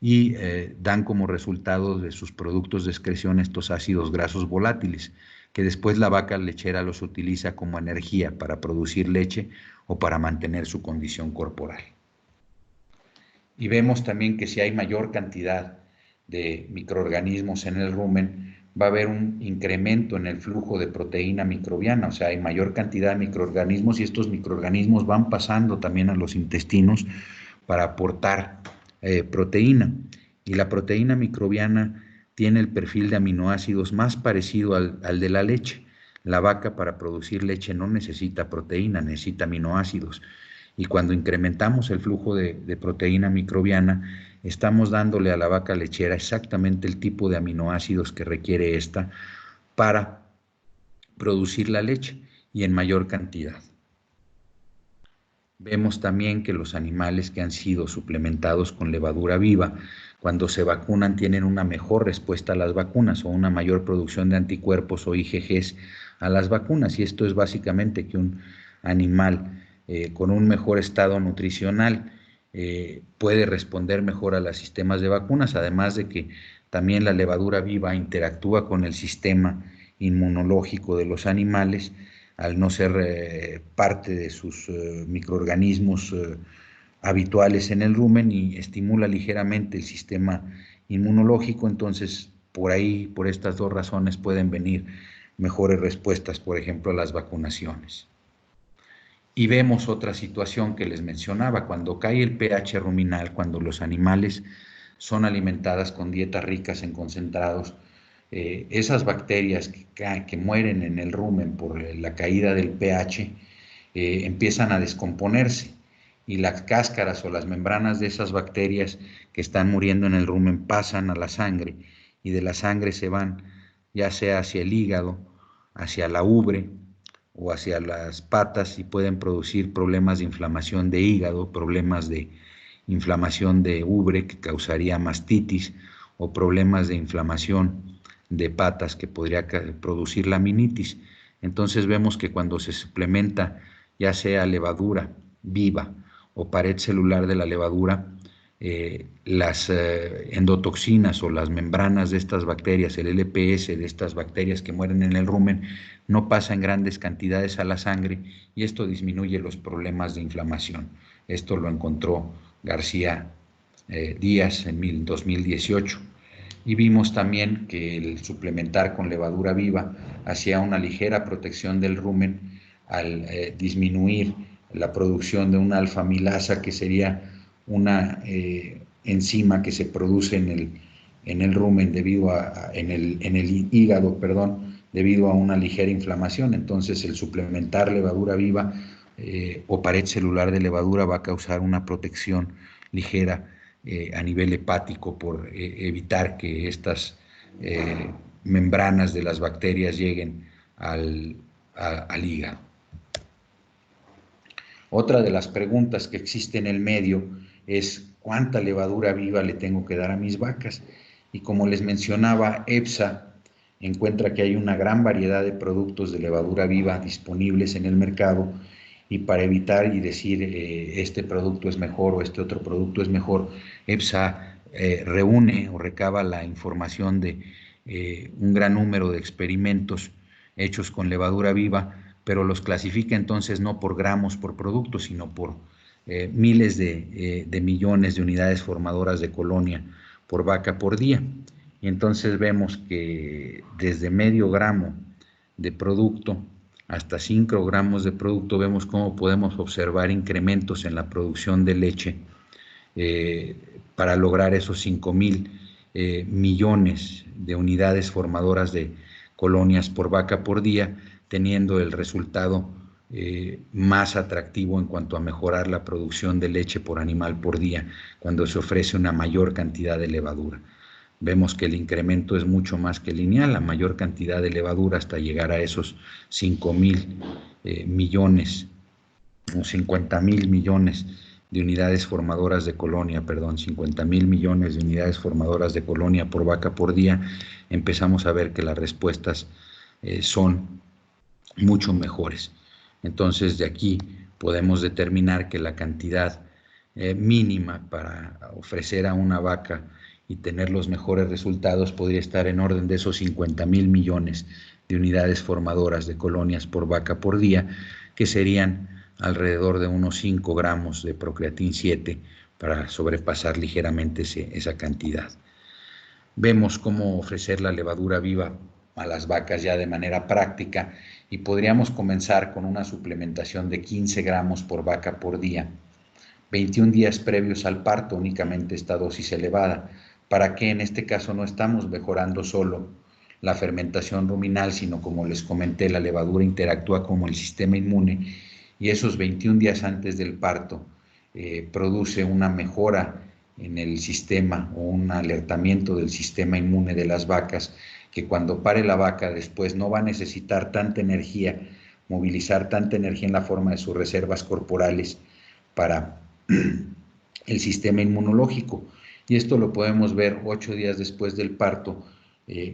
y dan como resultado de sus productos de excreción estos ácidos grasos volátiles, que después la vaca lechera los utiliza como energía para producir leche o para mantener su condición corporal. Y vemos también que si hay mayor cantidad de microorganismos en el rumen, va a haber un incremento en el flujo de proteína microbiana, o sea, hay mayor cantidad de microorganismos y estos microorganismos van pasando también a los intestinos para aportar proteína. Y la proteína microbiana tiene el perfil de aminoácidos más parecido al de la leche. La vaca, para producir leche, no necesita proteína, necesita aminoácidos. Y cuando incrementamos el flujo de proteína microbiana, estamos dándole a la vaca lechera exactamente el tipo de aminoácidos que requiere esta para producir la leche y en mayor cantidad. Vemos también que los animales que han sido suplementados con levadura viva, cuando se vacunan, tienen una mejor respuesta a las vacunas o una mayor producción de anticuerpos o IgGs a las vacunas. Y esto es básicamente que un animal con un mejor estado nutricional puede responder mejor a los sistemas de vacunas, además de que también la levadura viva interactúa con el sistema inmunológico de los animales, al no ser parte de sus microorganismos habituales en el rumen, y estimula ligeramente el sistema inmunológico. Entonces, por ahí, por estas dos razones, pueden venir mejores respuestas, por ejemplo, a las vacunaciones. Y vemos otra situación que les mencionaba: cuando cae el pH ruminal, cuando los animales son alimentadas con dietas ricas en concentrados, esas bacterias que mueren en el rumen por la caída del pH empiezan a descomponerse, y las cáscaras o las membranas de esas bacterias que están muriendo en el rumen pasan a la sangre, y de la sangre se van ya sea hacia el hígado, hacia la ubre o hacia las patas, y pueden producir problemas de inflamación de hígado, problemas de inflamación de ubre que causaría mastitis, o problemas de inflamación de patas que podría producir laminitis. Entonces vemos que cuando se suplementa ya sea levadura viva o pared celular de la levadura, las endotoxinas o las membranas de estas bacterias, el LPS de estas bacterias que mueren en el rumen, no pasa en grandes cantidades a la sangre y esto disminuye los problemas de inflamación. Esto lo encontró García Díaz en 2018. Y vimos también que el suplementar con levadura viva hacía una ligera protección del rumen al disminuir la producción de una alfa-amilasa, que sería una enzima que se produce en el rumen debido en el hígado, perdón, debido a una ligera inflamación. Entonces el suplementar levadura viva o pared celular de levadura va a causar una protección ligera a nivel hepático por evitar que estas membranas de las bacterias lleguen al hígado. Otra de las preguntas que existe en el medio es ¿cuánta levadura viva le tengo que dar a mis vacas? Y como les mencionaba, EFSA encuentra que hay una gran variedad de productos de levadura viva disponibles en el mercado, y para evitar y decir este producto es mejor o este otro producto es mejor, EFSA reúne o recaba la información de un gran número de experimentos hechos con levadura viva, pero los clasifica entonces no por gramos por producto, sino por miles de millones de unidades formadoras de colonia por vaca por día. Y entonces vemos que desde medio gramo de producto hasta 5 gramos de producto vemos cómo podemos observar incrementos en la producción de leche para lograr esos 5,000 millones de unidades formadoras de colonias por vaca por día, teniendo el resultado más atractivo en cuanto a mejorar la producción de leche por animal por día, cuando se ofrece una mayor cantidad de levadura. Vemos que el incremento es mucho más que lineal, la mayor cantidad de levadura hasta llegar a esos 5,000 millones o 50,000 millones de unidades formadoras de colonia, 50,000 millones de unidades formadoras de colonia por vaca por día. Empezamos a ver que las respuestas son mucho mejores. Entonces de aquí podemos determinar que la cantidad mínima para ofrecer a una vaca y tener los mejores resultados podría estar en orden de esos 50,000 millones de unidades formadoras de colonias por vaca por día, que serían alrededor de unos 5 gramos de Procreatin 7 para sobrepasar ligeramente esa cantidad. Vemos cómo ofrecer la levadura viva a las vacas ya de manera práctica, y podríamos comenzar con una suplementación de 15 gramos por vaca por día, 21 días previos al parto, únicamente esta dosis elevada, para que en este caso no estamos mejorando solo la fermentación ruminal, sino, como les comenté, la levadura interactúa como el sistema inmune, y esos 21 días antes del parto produce una mejora en el sistema o un alertamiento del sistema inmune de las vacas, que cuando pare la vaca después no va a necesitar tanta energía, movilizar tanta energía en la forma de sus reservas corporales para el sistema inmunológico. Y esto lo podemos ver 8 días después del parto,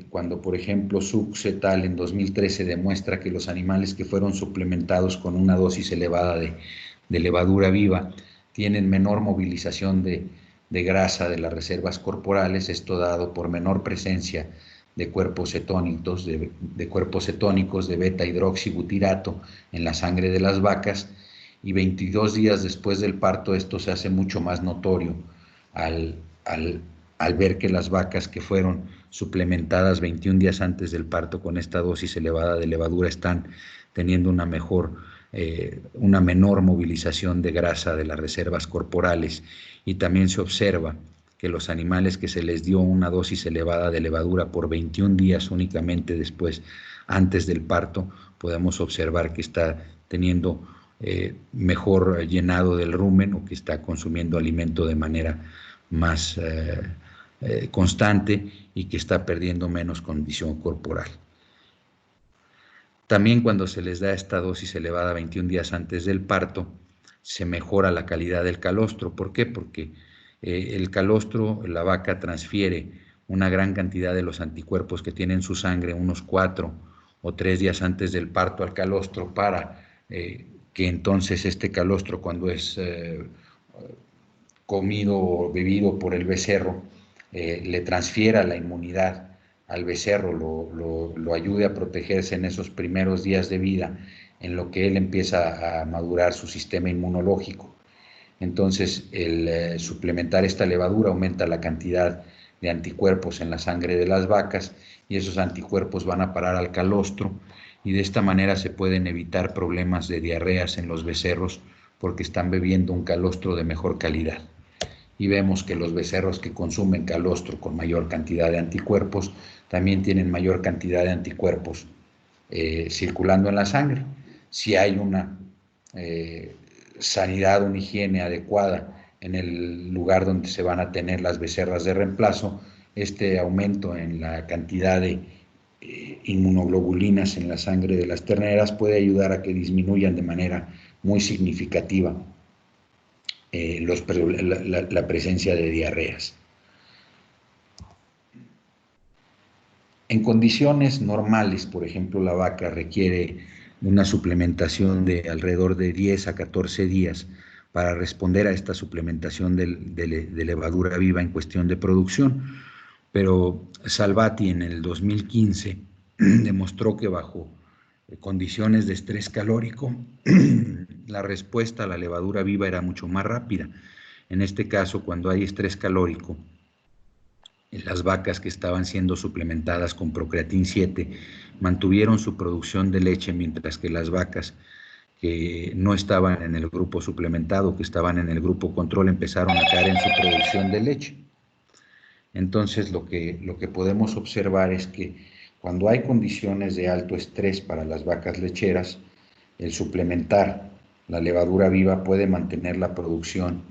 cuando, por ejemplo, Sux et al. En 2013 demuestra que los animales que fueron suplementados con una dosis elevada de levadura viva tienen menor movilización de grasa de las reservas corporales, esto dado por menor presencia de cuerpos cetónicos, de beta hidroxibutirato en la sangre de las vacas, y 22 días después del parto esto se hace mucho más notorio al ver que las vacas que fueron suplementadas 21 días antes del parto con esta dosis elevada de levadura están teniendo una menor movilización de grasa de las reservas corporales. Y también se observa que los animales que se les dio una dosis elevada de levadura por 21 días únicamente después, antes del parto, podemos observar que está teniendo mejor llenado del rumen, o que está consumiendo alimento de manera más constante, y que está perdiendo menos condición corporal. También cuando se les da esta dosis elevada 21 días antes del parto, se mejora la calidad del calostro. ¿Por qué? Porque el calostro, la vaca transfiere una gran cantidad de los anticuerpos que tiene en su sangre unos 4 o 3 días antes del parto al calostro, para que entonces este calostro, cuando es comido o bebido por el becerro le transfiera la inmunidad al becerro, lo ayude a protegerse en esos primeros días de vida, en lo que él empieza a madurar su sistema inmunológico. Entonces, el suplementar esta levadura aumenta la cantidad de anticuerpos en la sangre de las vacas y esos anticuerpos van a parar al calostro y de esta manera se pueden evitar problemas de diarreas en los becerros porque están bebiendo un calostro de mejor calidad. Y vemos que los becerros que consumen calostro con mayor cantidad de anticuerpos también tienen mayor cantidad de anticuerpos circulando en la sangre. Si hay una sanidad, una higiene adecuada en el lugar donde se van a tener las becerras de reemplazo, este aumento en la cantidad de inmunoglobulinas en la sangre de las terneras puede ayudar a que disminuyan de manera muy significativa la presencia de diarreas. En condiciones normales, por ejemplo, la vaca requiere una suplementación de alrededor de 10 a 14 días para responder a esta suplementación de levadura viva en cuestión de producción. Pero Salvati en el 2015 demostró que bajo condiciones de estrés calórico la respuesta a la levadura viva era mucho más rápida. En este caso, cuando hay estrés calórico, las vacas que estaban siendo suplementadas con Procreatin 7 mantuvieron su producción de leche, mientras que las vacas que no estaban en el grupo suplementado, que estaban en el grupo control, empezaron a caer en su producción de leche. Entonces, lo que podemos observar es que cuando hay condiciones de alto estrés para las vacas lecheras, el suplementar la levadura viva puede mantener la producción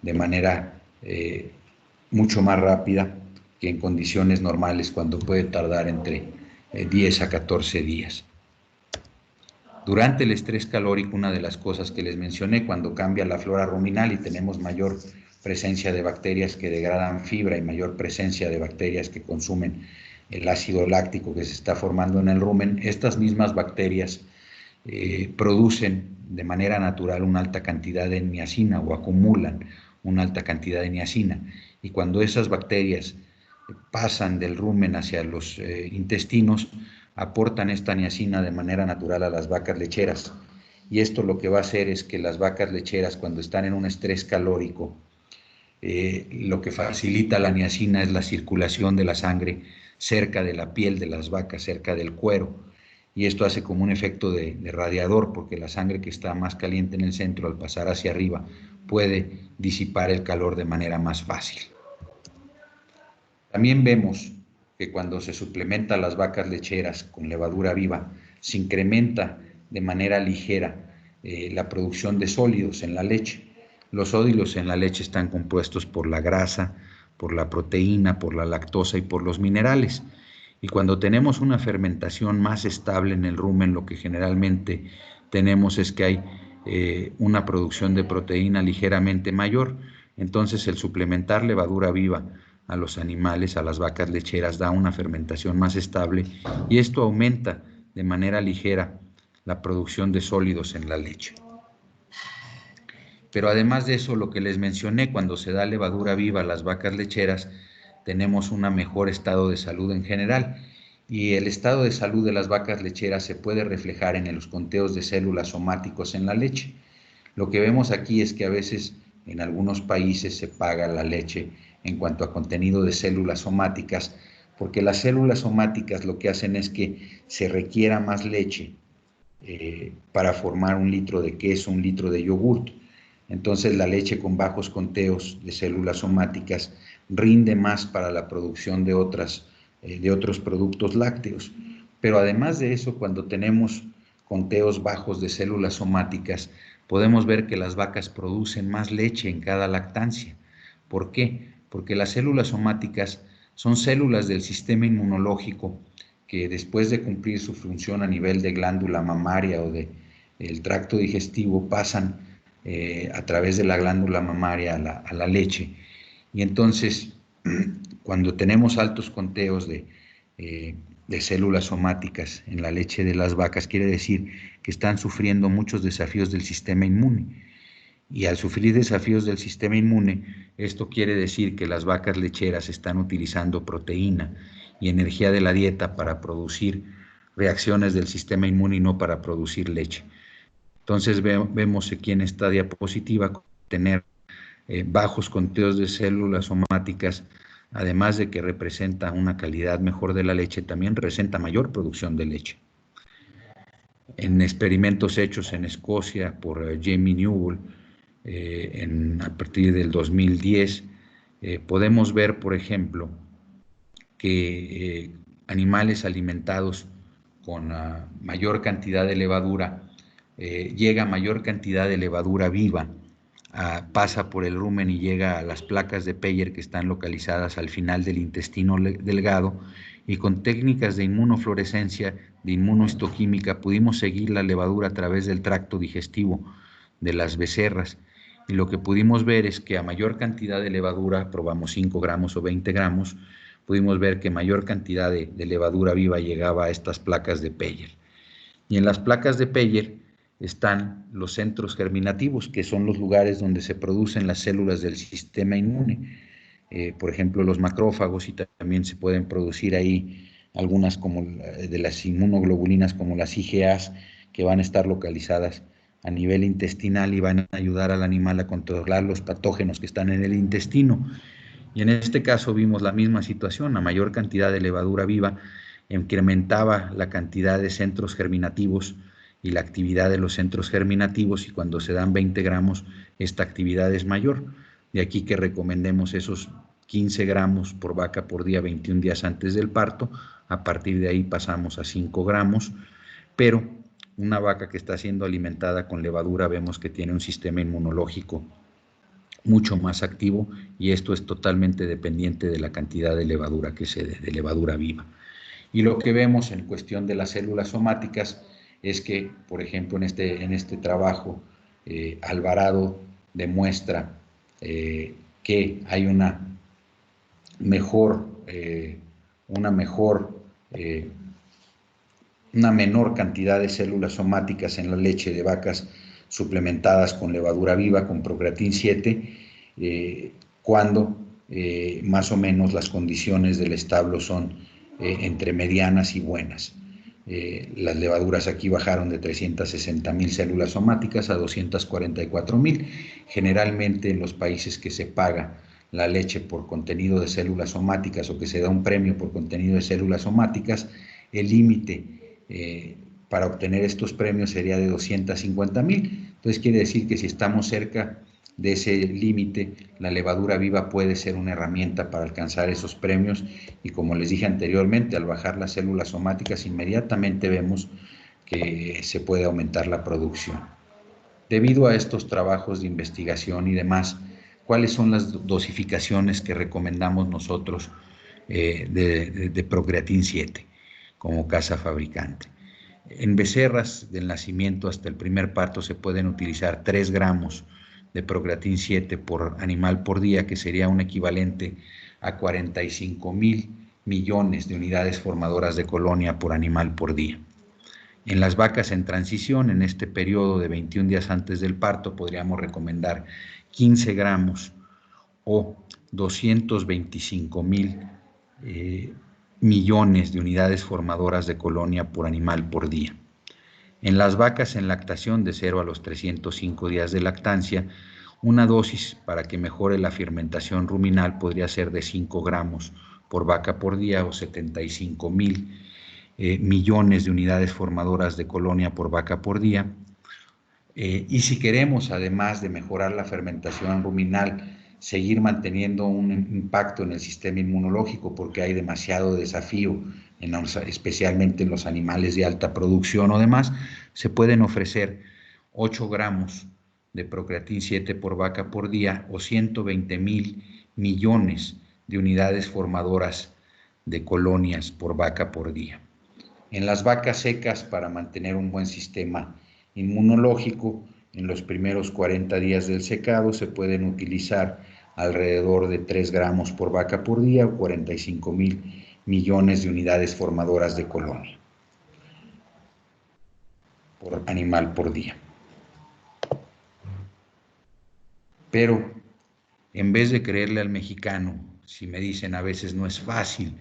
de manera mucho más rápida que en condiciones normales, cuando puede tardar entre 10 a 14 días. Durante el estrés calórico, una de las cosas que les mencioné, cuando cambia la flora ruminal y tenemos mayor presencia de bacterias que degradan fibra y mayor presencia de bacterias que consumen el ácido láctico que se está formando en el rumen, estas mismas bacterias producen de manera natural una alta cantidad de niacina o acumulan una alta cantidad de niacina. Y cuando esas bacterias pasan del rumen hacia los intestinos, aportan esta niacina de manera natural a las vacas lecheras. Y esto lo que va a hacer es que las vacas lecheras, cuando están en un estrés calórico, lo que facilita la niacina es la circulación de la sangre cerca de la piel de las vacas, cerca del cuero. Y esto hace como un efecto de radiador, porque la sangre que está más caliente en el centro, al pasar hacia arriba, puede disipar el calor de manera más fácil. También vemos que cuando se suplementa a las vacas lecheras con levadura viva, se incrementa de manera ligera la producción de sólidos en la leche. Los sólidos en la leche están compuestos por la grasa, por la proteína, por la lactosa y por los minerales. Y cuando tenemos una fermentación más estable en el rumen, lo que generalmente tenemos es que hay una producción de proteína ligeramente mayor. Entonces, el suplementar levadura viva a los animales, a las vacas lecheras, da una fermentación más estable y esto aumenta de manera ligera la producción de sólidos en la leche. Pero además de eso, lo que les mencioné, cuando se da levadura viva a las vacas lecheras, tenemos un mejor estado de salud en general. Y el estado de salud de las vacas lecheras se puede reflejar en los conteos de células somáticos en la leche. Lo que vemos aquí es que a veces en algunos países se paga la leche en cuanto a contenido de células somáticas, porque las células somáticas lo que hacen es que se requiera más leche para formar 1 litro de queso, 1 litro de yogurt. Entonces la leche con bajos conteos de células somáticas rinde más para la producción de otros productos lácteos. Pero además de eso, cuando tenemos conteos bajos de células somáticas, podemos ver que las vacas producen más leche en cada lactancia. ¿Por qué? Porque las células somáticas son células del sistema inmunológico que después de cumplir su función a nivel de glándula mamaria o del tracto digestivo pasan a través de la glándula mamaria a la leche. Y entonces, cuando tenemos altos conteos de células somáticas en la leche de las vacas, quiere decir que están sufriendo muchos desafíos del sistema inmune. Y al sufrir desafíos del sistema inmune, esto quiere decir que las vacas lecheras están utilizando proteína y energía de la dieta para producir reacciones del sistema inmune y no para producir leche. Entonces vemos aquí en esta diapositiva tener bajos conteos de células somáticas, además de que representa una calidad mejor de la leche, también representa mayor producción de leche. En experimentos hechos en Escocia por Jamie Newell, a partir del 2010, podemos ver, por ejemplo, que animales alimentados con mayor cantidad de levadura, llega mayor cantidad de levadura viva, pasa por el rumen y llega a las placas de Peyer que están localizadas al final del intestino delgado, y con técnicas de inmunofluorescencia, de inmunohistoquímica, pudimos seguir la levadura a través del tracto digestivo de las becerras, y lo que pudimos ver es que a mayor cantidad de levadura, probamos 5 gramos o 20 gramos, pudimos ver que mayor cantidad de levadura viva llegaba a estas placas de Peyer. Y en las placas de Peyer están los centros germinativos, que son los lugares donde se producen las células del sistema inmune. Por ejemplo, los macrófagos, y también se pueden producir ahí algunas como de las inmunoglobulinas, como las IgAs, que van a estar localizadas a nivel intestinal y van a ayudar al animal a controlar los patógenos que están en el intestino. Y en este caso vimos la misma situación: a mayor cantidad de levadura viva incrementaba la cantidad de centros germinativos y la actividad de los centros germinativos, y cuando se dan 20 gramos esta actividad es mayor. De aquí que recomendemos esos 15 gramos por vaca por día 21 días antes del parto. A partir de ahí pasamos a 5 gramos, pero una vaca que está siendo alimentada con levadura vemos que tiene un sistema inmunológico mucho más activo, y esto es totalmente dependiente de la cantidad de levadura de levadura viva. Y lo que vemos en cuestión de las células somáticas es que, por ejemplo, en este trabajo, Alvarado demuestra que hay una menor cantidad de células somáticas en la leche de vacas suplementadas con levadura viva, con Procreatin 7, cuando más o menos las condiciones del establo son entre medianas y buenas. Las levaduras aquí bajaron de 360.000 células somáticas a 244.000. Generalmente en los países que se paga la leche por contenido de células somáticas, o que se da un premio por contenido de células somáticas, el límite para obtener estos premios sería de 250.000. Entonces quiere decir que si estamos cerca de ese límite, la levadura viva puede ser una herramienta para alcanzar esos premios, y como les dije anteriormente, al bajar las células somáticas inmediatamente vemos que se puede aumentar la producción. Debido a estos trabajos de investigación y demás, ¿cuáles son las dosificaciones que recomendamos nosotros de Procreatin 7 como casa fabricante? En becerras del nacimiento hasta el primer parto se pueden utilizar 3 gramos de Procreatin 7 por animal por día, que sería un equivalente a 45.000 millones de unidades formadoras de colonia por animal por día. En las vacas en transición, en este periodo de 21 días antes del parto, podríamos recomendar 15 gramos o 225.000 millones de unidades formadoras de colonia por animal por día. En las vacas en lactación de 0 a los 305 días de lactancia, una dosis para que mejore la fermentación ruminal podría ser de 5 gramos por vaca por día, o 75.000 millones de unidades formadoras de colonia por vaca por día. Y si queremos, además de mejorar la fermentación ruminal, seguir manteniendo un impacto en el sistema inmunológico, porque hay demasiado desafío, especialmente en los animales de alta producción o demás, se pueden ofrecer 8 gramos de Procreatin 7 por vaca por día, o 120.000 millones de unidades formadoras de colonias por vaca por día. En las vacas secas, para mantener un buen sistema inmunológico, en los primeros 40 días del secado se pueden utilizar alrededor de 3 gramos por vaca por día, o 45.000 millones de unidades formadoras de colonia por animal por día. Pero en vez de creerle al mexicano, si me dicen a veces no es fácil,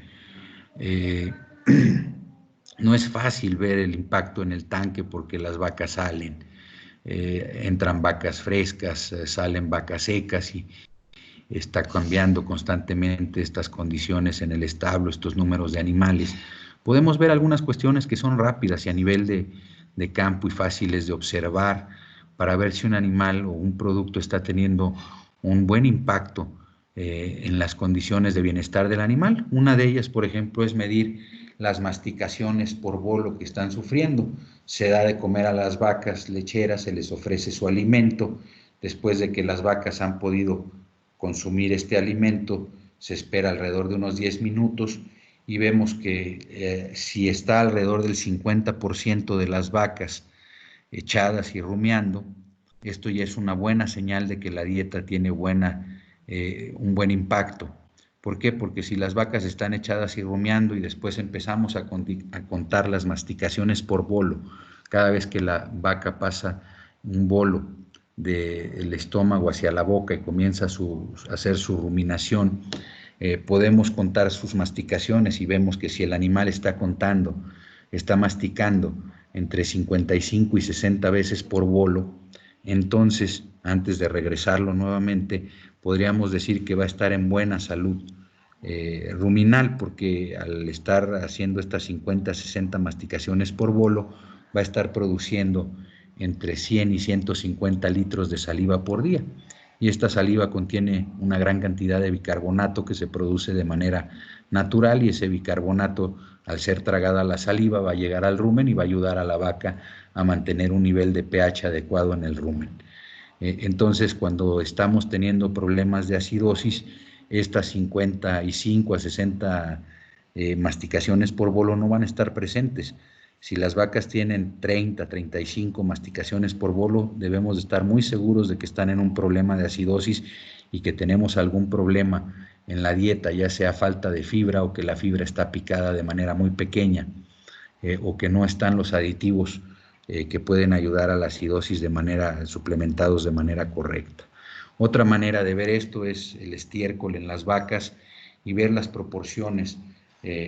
eh, no es fácil ver el impacto en el tanque porque las vacas salen, entran vacas frescas, salen vacas secas y está cambiando constantemente estas condiciones en el establo, estos números de animales. Podemos ver algunas cuestiones que son rápidas y a nivel de campo y fáciles de observar para ver si un animal o un producto está teniendo un buen impacto en las condiciones de bienestar del animal. Una de ellas, por ejemplo, es medir las masticaciones por bolo que están sufriendo. Se da de comer a las vacas lecheras, se les ofrece su alimento. Después de que las vacas han podido consumir este alimento, se espera alrededor de unos 10 minutos y vemos que si está alrededor del 50% de las vacas echadas y rumiando, esto ya es una buena señal de que la dieta tiene un buen impacto. ¿Por qué? Porque si las vacas están echadas y rumiando y después empezamos a contar las masticaciones por bolo, cada vez que la vaca pasa un bolo del estómago hacia la boca y comienza a hacer su ruminación, podemos contar sus masticaciones y vemos que si el animal está masticando entre 55 y 60 veces por bolo, entonces, antes de regresarlo nuevamente, podríamos decir que va a estar en buena salud ruminal, porque al estar haciendo estas 50, 60 masticaciones por bolo, va a estar produciendo entre 100 y 150 litros de saliva por día. Y esta saliva contiene una gran cantidad de bicarbonato que se produce de manera natural y ese bicarbonato, al ser tragada la saliva, va a llegar al rumen y va a ayudar a la vaca a mantener un nivel de pH adecuado en el rumen. Entonces, cuando estamos teniendo problemas de acidosis, estas 55 a 60 masticaciones por bolo no van a estar presentes. Si las vacas tienen 30, 35 masticaciones por bolo, debemos de estar muy seguros de que están en un problema de acidosis y que tenemos algún problema en la dieta, ya sea falta de fibra o que la fibra está picada de manera muy pequeña, o que no están los aditivos que pueden ayudar a la acidosis suplementados de manera correcta. Otra manera de ver esto es el estiércol en las vacas y ver las proporciones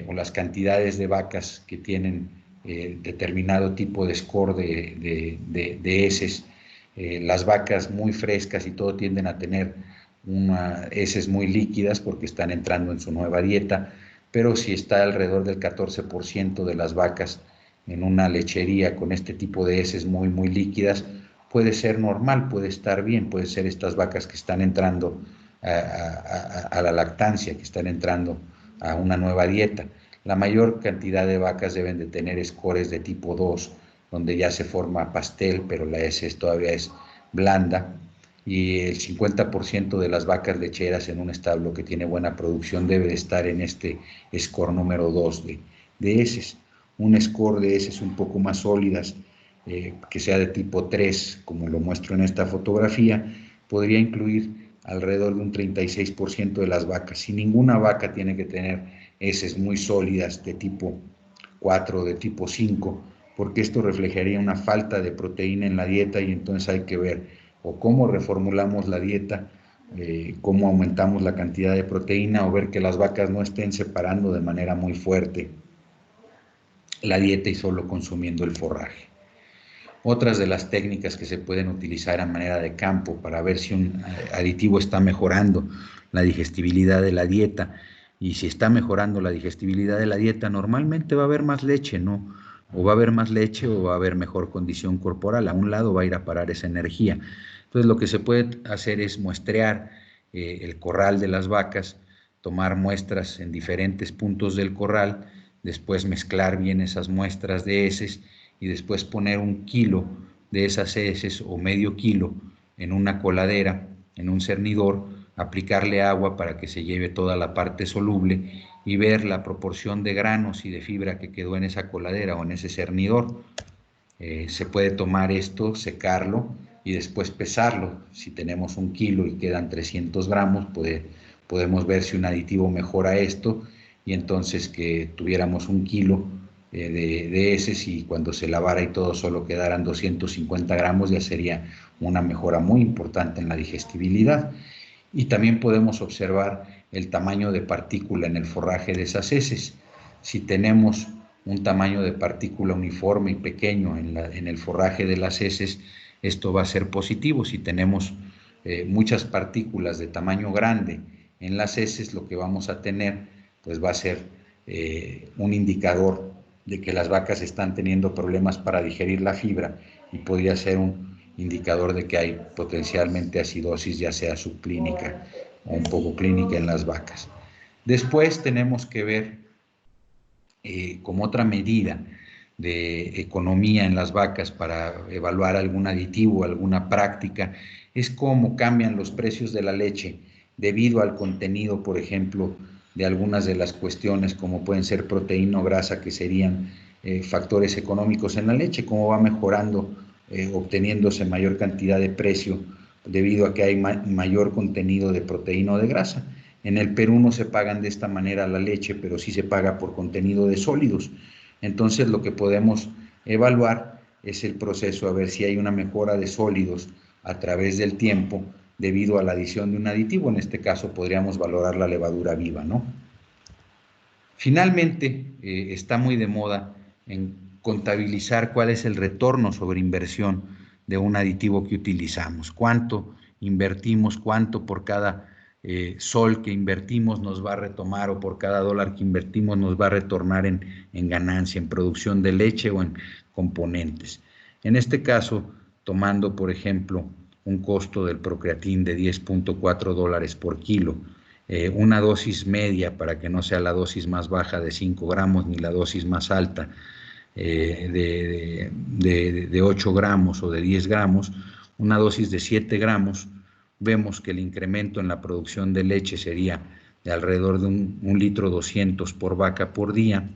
o las cantidades de vacas que tienen determinado tipo de score de heces. Las vacas muy frescas y todo tienden a tener heces muy líquidas porque están entrando en su nueva dieta, pero si está alrededor del 14% de las vacas en una lechería con este tipo de heces muy líquidas, puede ser normal, puede estar bien, puede ser estas vacas que están entrando a la lactancia, que están entrando a una nueva dieta. La mayor cantidad de vacas deben de tener scores de tipo 2, donde ya se forma pastel, pero la heces todavía es blanda, y el 50% de las vacas lecheras en un establo que tiene buena producción debe de estar en este score número 2 de heces. Un score de heces un poco más sólidas, que sea de tipo 3, como lo muestro en esta fotografía, podría incluir alrededor de un 36% de las vacas. Si ninguna vaca tiene que tener heces muy sólidas de tipo 4 o de tipo 5, porque esto reflejaría una falta de proteína en la dieta y entonces hay que ver o cómo reformulamos la dieta, cómo aumentamos la cantidad de proteína o ver que las vacas no estén separando de manera muy fuerte la dieta y solo consumiendo el forraje. Otras de las técnicas que se pueden utilizar a manera de campo para ver si un aditivo está mejorando la digestibilidad de la dieta, y si está mejorando la digestibilidad de la dieta, normalmente va a haber más leche, ¿no? O va a haber más leche o va a haber mejor condición corporal. A un lado va a ir a parar esa energía. Entonces lo que se puede hacer es muestrear el corral de las vacas, tomar muestras en diferentes puntos del corral, después mezclar bien esas muestras de heces y después poner 1 kilo de esas heces o medio kilo en una coladera, en un cernidor, aplicarle agua para que se lleve toda la parte soluble y ver la proporción de granos y de fibra que quedó en esa coladera o en ese cernidor. Se puede tomar esto, secarlo y después pesarlo. Si tenemos 1 kilo y quedan 300 gramos, podemos ver si un aditivo mejora esto, y entonces que tuviéramos 1 kilo de heces y cuando se lavara y todo solo quedaran 250 gramos, ya sería una mejora muy importante en la digestibilidad. Y también podemos observar el tamaño de partícula en el forraje de esas heces. Si tenemos un tamaño de partícula uniforme y pequeño en el forraje de las heces, esto va a ser positivo. Si tenemos muchas partículas de tamaño grande en las heces, lo que vamos a tener pues va a ser un indicador de que las vacas están teniendo problemas para digerir la fibra, y podría ser un indicador de que hay potencialmente acidosis, ya sea subclínica o un poco clínica en las vacas. Después tenemos que ver como otra medida de economía en las vacas para evaluar algún aditivo, alguna práctica, es cómo cambian los precios de la leche debido al contenido, por ejemplo, de algunas de las cuestiones como pueden ser proteína o grasa, que serían factores económicos en la leche, cómo va mejorando, obteniéndose mayor cantidad de precio debido a que hay mayor contenido de proteína o de grasa. En el Perú no se pagan de esta manera la leche, pero sí se paga por contenido de sólidos. Entonces lo que podemos evaluar es el proceso, a ver si hay una mejora de sólidos a través del tiempo debido a la adición de un aditivo. En este caso podríamos valorar la levadura viva, ¿no? Finalmente, está muy de moda en contabilizar cuál es el retorno sobre inversión de un aditivo que utilizamos, cuánto invertimos, cuánto por cada sol que invertimos nos va a retomar, o por cada dólar que invertimos nos va a retornar en ganancia, en producción de leche o en componentes. En este caso, tomando por ejemplo un costo del Procreatin de 10.4 dólares por kilo, una dosis media, para que no sea la dosis más baja de 5 gramos ni la dosis más alta de 8 gramos o de 10 gramos, una dosis de 7 gramos, vemos que el incremento en la producción de leche sería de alrededor de un litro 200 por vaca por día.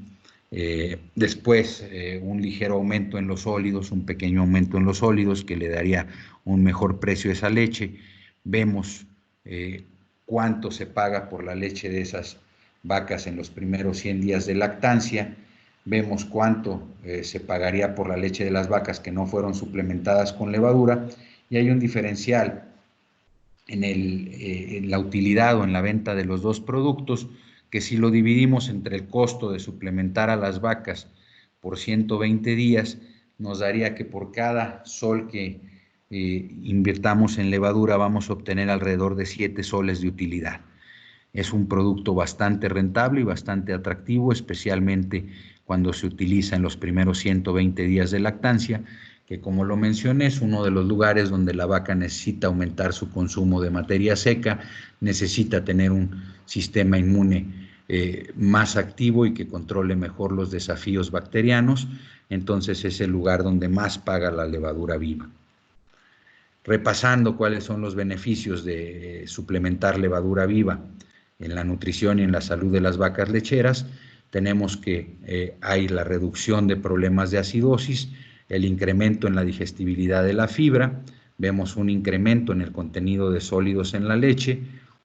Después un ligero aumento en los sólidos, un pequeño aumento en los sólidos que le daría un mejor precio a esa leche. Vemos cuánto se paga por la leche de esas vacas en los primeros 100 días de lactancia. Vemos cuánto se pagaría por la leche de las vacas que no fueron suplementadas con levadura, y hay un diferencial en la utilidad o en la venta de los dos productos, que si lo dividimos entre el costo de suplementar a las vacas por 120 días, nos daría que por cada sol que invirtamos en levadura vamos a obtener alrededor de 7 soles de utilidad. Es un producto bastante rentable y bastante atractivo, especialmente cuando se utiliza en los primeros 120 días de lactancia, que como lo mencioné es uno de los lugares donde la vaca necesita aumentar su consumo de materia seca, necesita tener un sistema inmune más activo y que controle mejor los desafíos bacterianos. Entonces es el lugar donde más paga la levadura viva. Repasando cuáles son los beneficios de suplementar levadura viva en la nutrición y en la salud de las vacas lecheras, tenemos que hay la reducción de problemas de acidosis, el incremento en la digestibilidad de la fibra, vemos un incremento en el contenido de sólidos en la leche,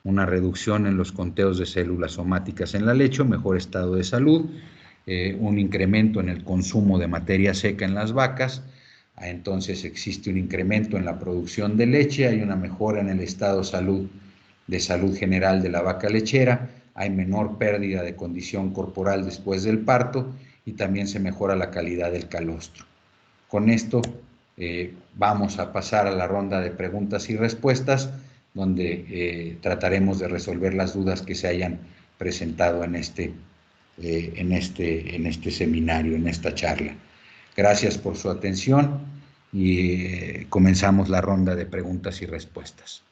una reducción en los conteos de células somáticas en la leche, mejor estado de salud, un incremento en el consumo de materia seca en las vacas. Entonces existe un incremento en la producción de leche, hay una mejora en el estado de salud general de la vaca lechera, hay menor pérdida de condición corporal después del parto, y también se mejora la calidad del calostro. Con esto vamos a pasar a la ronda de preguntas y respuestas, donde trataremos de resolver las dudas que se hayan presentado en este seminario, en esta charla. Gracias por su atención y comenzamos la ronda de preguntas y respuestas.